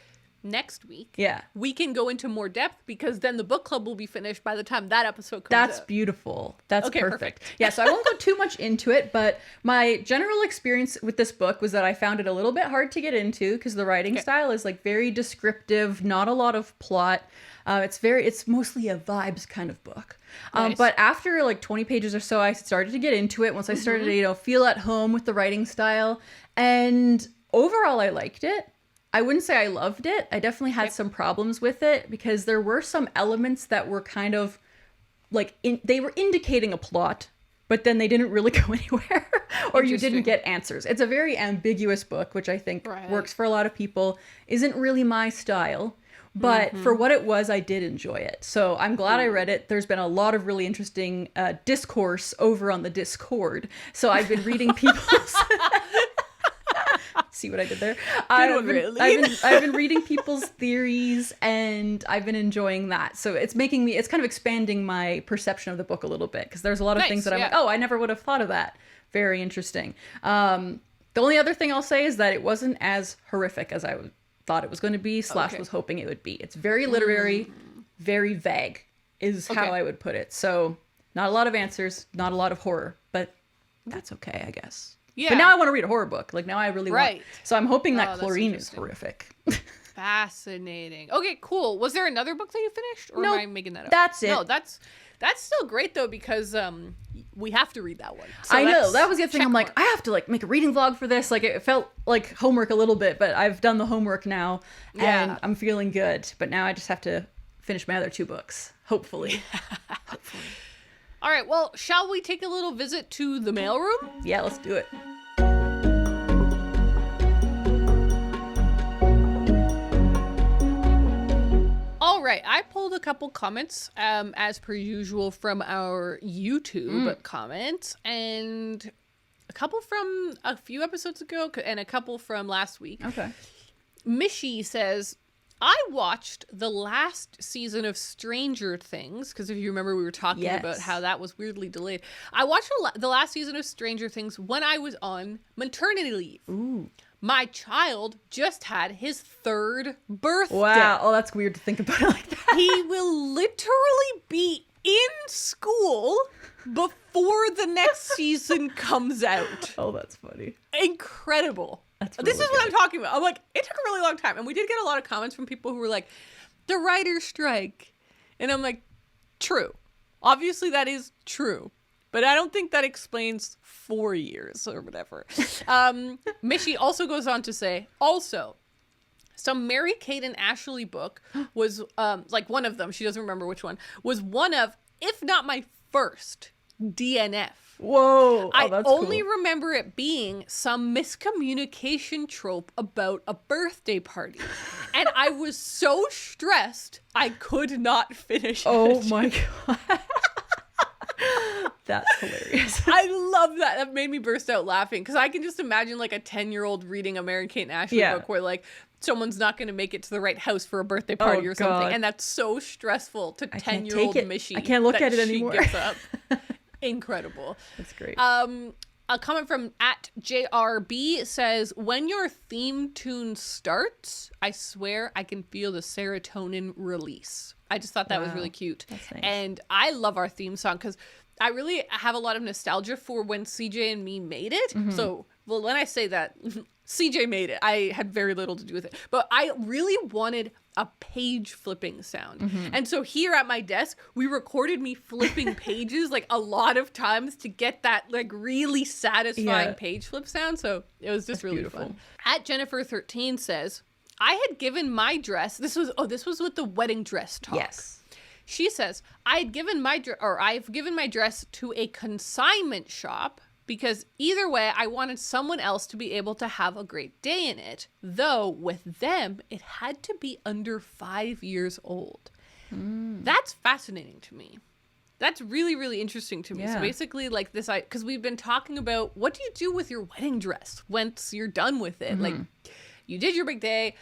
next week, we can go into more depth, because then the book club will be finished by the time that episode comes out. That's beautiful. That's okay, perfect. Yeah, so I won't go too much into it, but my general experience with this book was that I found it a little bit hard to get into, because the writing style is like very descriptive, not a lot of plot. It's mostly a vibes kind of book. Nice. But after like 20 pages or so, I started to get into it once I started to, feel at home with the writing style. And overall, I liked it. I wouldn't say I loved it. I definitely had some problems with it, because there were some elements that were kind of like, they were indicating a plot, but then they didn't really go anywhere, or you didn't get answers. It's a very ambiguous book, which I think works for a lot of people. Isn't really my style, but for what it was, I did enjoy it. So I'm glad I read it. There's been a lot of really interesting discourse over on the Discord. So I've been reading people's... See what I did there? I've been reading people's theories, and I've been enjoying that. So it's kind of expanding my perception of the book a little bit, because there's a lot of things that I'm like, oh, I never would have thought of that. Very interesting. The only other thing I'll say is that it wasn't as horrific as I thought it was going to be, / was hoping it would be. It's very literary, very vague is how I would put it. So not a lot of answers, not a lot of horror, but that's okay, I guess. Yeah. But now I want to read a horror book. Like, now I really want. So I'm hoping that Chlorine is horrific. Fascinating. Okay, cool. Was there another book that you finished? Or am I making that up? That's it. No, that's still great, though, because we have to read that one. So I know. That was the other thing. I'm like, I have to make a reading vlog for this. Like, it felt like homework a little bit, but I've done the homework now, and I'm feeling good. But now I just have to finish my other 2 books. Hopefully. Hopefully. All right, well, shall we take a little visit to the mailroom? Yeah, let's do it. All right, I pulled a couple comments, as per usual, from our YouTube comments, and a couple from a few episodes ago, and a couple from last week. Okay. Mishy says, I watched the last season of Stranger Things, because if you remember, we were talking about how that was weirdly delayed. I watched the last season of Stranger Things when I was on maternity leave. Ooh. My child just had his 3rd birthday. Wow. Oh, that's weird to think about it like that. He will literally be in school before the next season comes out. Oh, that's funny. Incredible. That's really this is what I'm talking about. I'm like, it took a really long time. And we did get a lot of comments from people who were like, the writer's strike. And I'm like, true. Obviously, that is true. But I don't think that explains 4 years or whatever. Mishy also goes on to say, some Mary-Kate and Ashley book was, one of them, she doesn't remember which one, was one of, if not my first, DNF. Whoa. I only remember it being some miscommunication trope about a birthday party. And I was so stressed, I could not finish it. Oh my God. That's hilarious. I love that. That made me burst out laughing, because I can just imagine like a 10-year-old reading a Mary-Kate and Ashley book where like someone's not going to make it to the right house for a birthday party or something. And that's so stressful to 10-year-old Mishy. I can't look at it anymore. She gives up. Incredible. That's great. A comment from @JRB says, when your theme tune starts, I swear I can feel the serotonin release. I just thought that was really cute. That's nice. And I love our theme song, because I really have a lot of nostalgia for when CJ and me made it. So, well, when I say that, CJ made it. I had very little to do with it. But I really wanted a page flipping sound. And so here at my desk, we recorded me flipping pages like a lot of times to get that like really satisfying page flip sound. So it was just really beautiful. Fun. At Jennifer13 says, I had given my dress, this was with the wedding dress talk. Yes. She says, I've given my dress to a consignment shop because either way, I wanted someone else to be able to have a great day in it. Though with them, it had to be under 5 years old. That's fascinating to me. That's really, really interesting to me. Yeah. So basically like this, because we've been talking about what do you do with your wedding dress once you're done with it? Like you did your big day.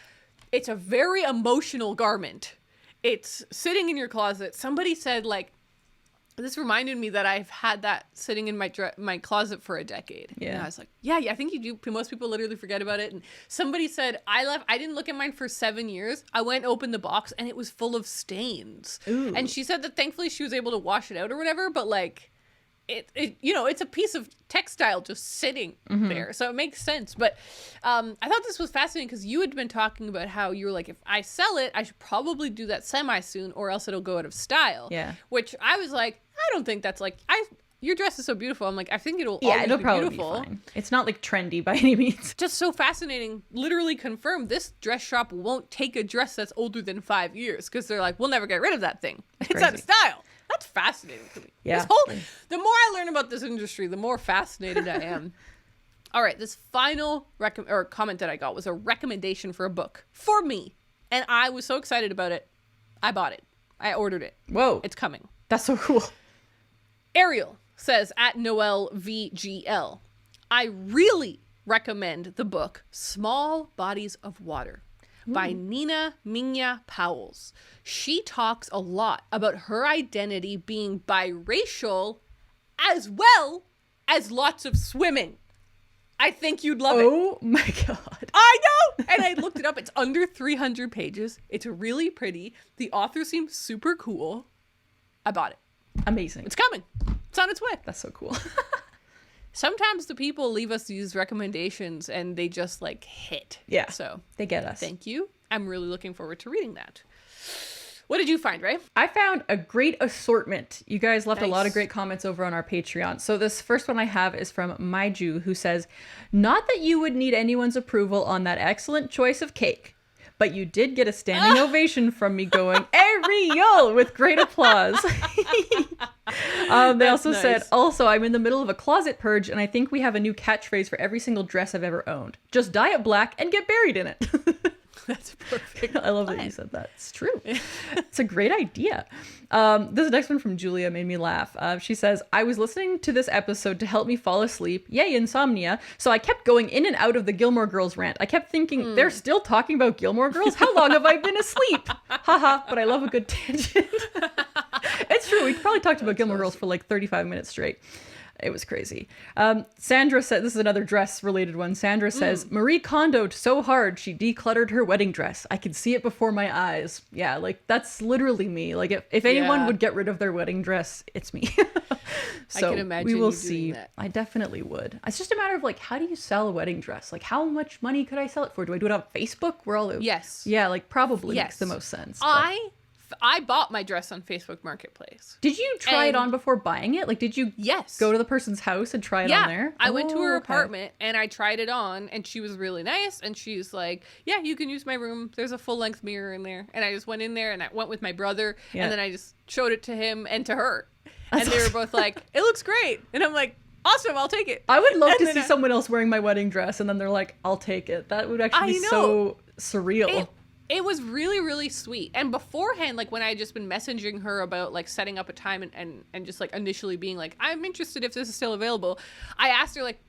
It's a very emotional garment. It's sitting in your closet. Somebody said, like, this reminded me that I've had that sitting in my closet for a decade. Yeah. And I was like, yeah, I think you do. Most people literally forget about it. And somebody said, I didn't look at mine for 7 years. I went and opened the box and it was full of stains. Ooh. And she said that thankfully she was able to wash it out or whatever. But like, it it's a piece of textile just sitting there, so it makes sense. But I thought this was fascinating because you had been talking about how you were like, if I sell it, I should probably do that semi soon or else it'll go out of style. Yeah, which I was like, I don't think that's like your dress is so beautiful. I'm like, I think it'll be probably beautiful. Be fine. It's not like trendy by any means. Just so fascinating. Literally confirmed this dress shop won't take a dress that's older than 5 years because they're like, we'll never get rid of that thing. It's out of style. That's fascinating to me. Yeah. The more I learn about this industry, the more fascinated I am. All right, this final comment that I got was a recommendation for a book for me. And I was so excited about it. I bought it. I ordered it. Whoa. It's coming. That's so cool. Ariel says at Noel VGL, I really recommend the book Small Bodies of Water by Nina Minya Powells. She talks a lot about her identity being biracial as well as lots of swimming. I think you'd love it. Oh my God. I know! And I looked it up. It's under 300 pages. It's really pretty. The author seems super cool. I bought it. Amazing. It's coming. It's on its way. That's so cool. Sometimes the people leave us these recommendations and they just like hit. Yeah. So they get us. Thank you. I'm really looking forward to reading that. What did you find, Ray? I found a great assortment. You guys left a lot of great comments over on our Patreon. So this first one I have is from Maiju, who says, not that you would need anyone's approval on that excellent choice of cake, but you did get a standing ovation from me going, Ariel, with great applause. They also said, also, I'm in the middle of a closet purge, and I think we have a new catchphrase for every single dress I've ever owned. Just dye it black and get buried in it. That's perfect. I love that you said that. It's true. It's a great idea. This next one from Julia made me laugh. She says, I was listening to this episode to help me fall asleep. Yay, insomnia. So I kept going in and out of the Gilmore Girls rant. I kept thinking, they're still talking about Gilmore Girls? How long have I been asleep? Haha, but I love a good tangent. It's true. We probably talked about Gilmore Girls for like 35 minutes straight. It was crazy. Sandra said, this is another dress related one. Sandra says, Marie Kondoed so hard she decluttered her wedding dress. I could see it before my eyes. Yeah, like that's literally me. Like if anyone would get rid of their wedding dress, it's me. So I can imagine we will you see. Doing that. I definitely would. It's just a matter of like, how do you sell a wedding dress? Like how much money could I sell it for? Do I do it on Facebook? We're all Yes. Yeah, like probably makes the most sense. I bought my dress on Facebook Marketplace. Did you try it on before buying it? Like, did you go to the person's house and try it on there? I went to her apartment and I tried it on and she was really nice. And she's like, yeah, you can use my room. There's a full length mirror in there. And I just went in there and I went with my brother and then I just showed it to him and to her. And they were both like, it looks great. And I'm like, awesome, I'll take it. I would love to see someone else wearing my wedding dress and then they're like, I'll take it. That would actually be so surreal. It was really, really sweet. And beforehand, like when I had just been messaging her about like setting up a time and just like initially being like, I'm interested if this is still available. I asked her like,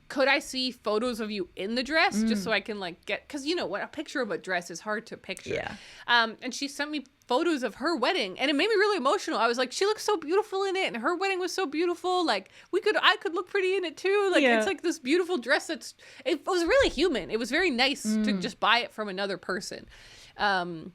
could I see photos of you in the dress just so I can like get, cause you know what, a picture of a dress is hard to picture. Yeah. And she sent me photos of her wedding and it made me really emotional. I was like, she looks so beautiful in it and her wedding was so beautiful. Like I could look pretty in it too. Like it's like this beautiful dress it was really human. It was very nice to just buy it from another person. And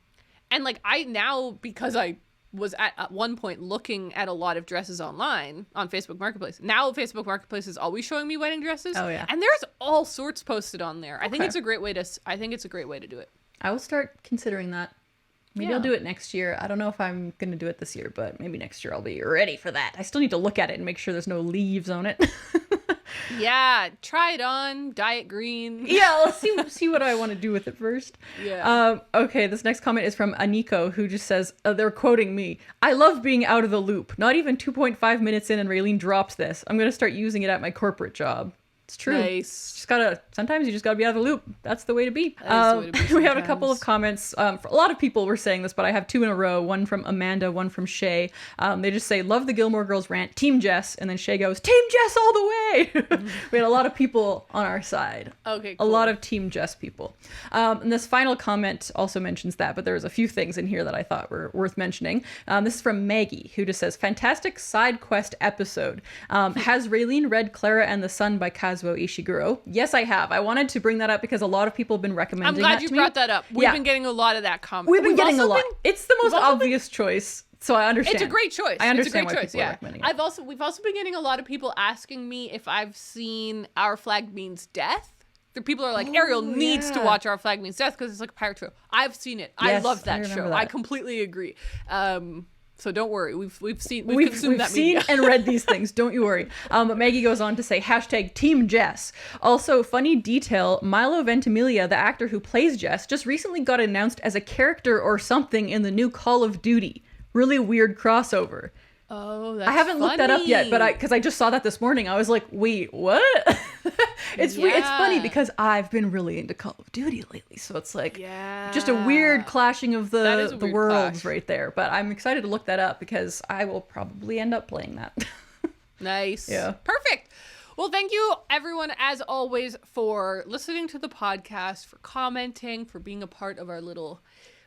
like I now, because I was at one point looking at a lot of dresses online on Facebook Marketplace. Now Facebook Marketplace is always showing me wedding dresses. Oh yeah. And there's all sorts posted on there. I think it's a great way to do it. I will start considering that. Maybe I'll do it next year. I don't know if I'm going to do it this year, but maybe next year I'll be ready for that. I still need to look at it and make sure there's no leaves on it. Yeah, try it on, dye it green. Yeah, let's see what I want to do with it first. Yeah. Okay, this next comment is from Aniko, who just says, they're quoting me, "I love being out of the loop. Not even 2.5 minutes in and Railene drops this. I'm going to start using it at my corporate job." It's true. Nice. Sometimes you just gotta be out of the loop. That's the way to be. We have a couple of comments. A lot of people were saying this, but I have two in a row. One from Amanda, one from Shay. They just say, "Love the Gilmore Girls rant. Team Jess." And then Shay goes, "Team Jess all the way." We had a lot of people on our side. Okay, cool. A lot of Team Jess people. And this final comment also mentions that, but there's a few things in here that I thought were worth mentioning. This is from Maggie, who just says, "Fantastic side quest episode. Has Railene read Clara and the Sun by Kazuo Ishiguro?" Yes, I have. I wanted to bring that up because a lot of people have been recommending I'm glad you brought that up. We've been getting a lot of that comment. We've been getting a lot. It's the most obvious choice, so I understand. It's a great choice. I understand why people are recommending it. We've also been getting a lot of people asking me if I've seen Our Flag Means Death. The people are like, Ariel needs to watch Our Flag Means Death because it's like a pirate show. I've seen it. Yes, I love that show. I completely agree. So don't worry, we've consumed that media. And read these things. Don't you worry. But Maggie goes on to say, #Team Jess. Also, funny detail: Milo Ventimiglia, the actor who plays Jess, just recently got announced as a character or something in the new Call of Duty. Really weird crossover. Oh, that's I haven't looked that up yet, but because I just saw that this morning, I was like, wait, what? It's funny because I've been really into Call of Duty lately, so it's like just a weird clashing of the worlds right there. But I'm excited to look that up because I will probably end up playing that. Nice. Yeah. Perfect. Well, thank you, everyone, as always, for listening to the podcast, for commenting, for being a part of our little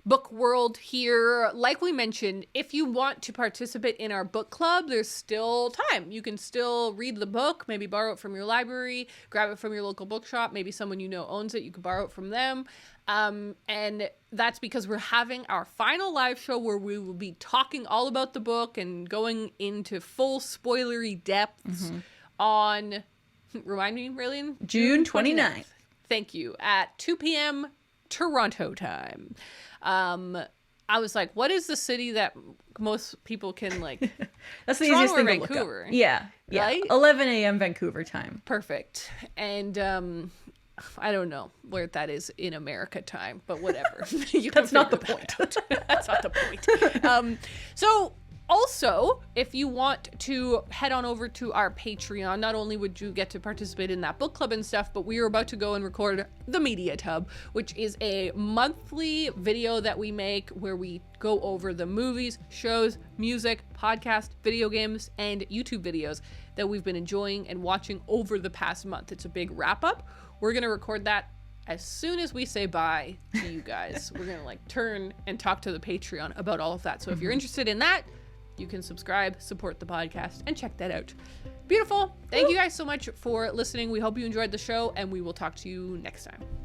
book world here. Like we mentioned, if you want to participate in our book club, there's still time. You can still read the book, maybe borrow it from your library, grab it from your local bookshop. Maybe someone you know owns it, you can borrow it from them. And that's because we're having our final live show where we will be talking all about the book and going into full spoilery depths on, remind me, Railene? June 29th. Thank you. At 2 p.m. Toronto time. I was like, what is the city that most people can like? That's the Toronto easiest thing to Vancouver, look up. Yeah. Right? 11 a.m. Vancouver time. Perfect. And I don't know where that is in America time, but whatever. That's not the point. That's not the point. So also, if you want to head on over to our Patreon, not only would you get to participate in that book club and stuff, but we are about to go and record the Media Tub, which is a monthly video that we make where we go over the movies, shows, music, podcast, video games, and YouTube videos that we've been enjoying and watching over the past month. It's a big wrap up. We're going to record that as soon as we say bye to you guys. We're going to like turn and talk to the Patreon about all of that. So if you're interested in that, you can subscribe, support the podcast, and check that out. Beautiful. Thank you guys so much for listening. We hope you enjoyed the show, and we will talk to you next time.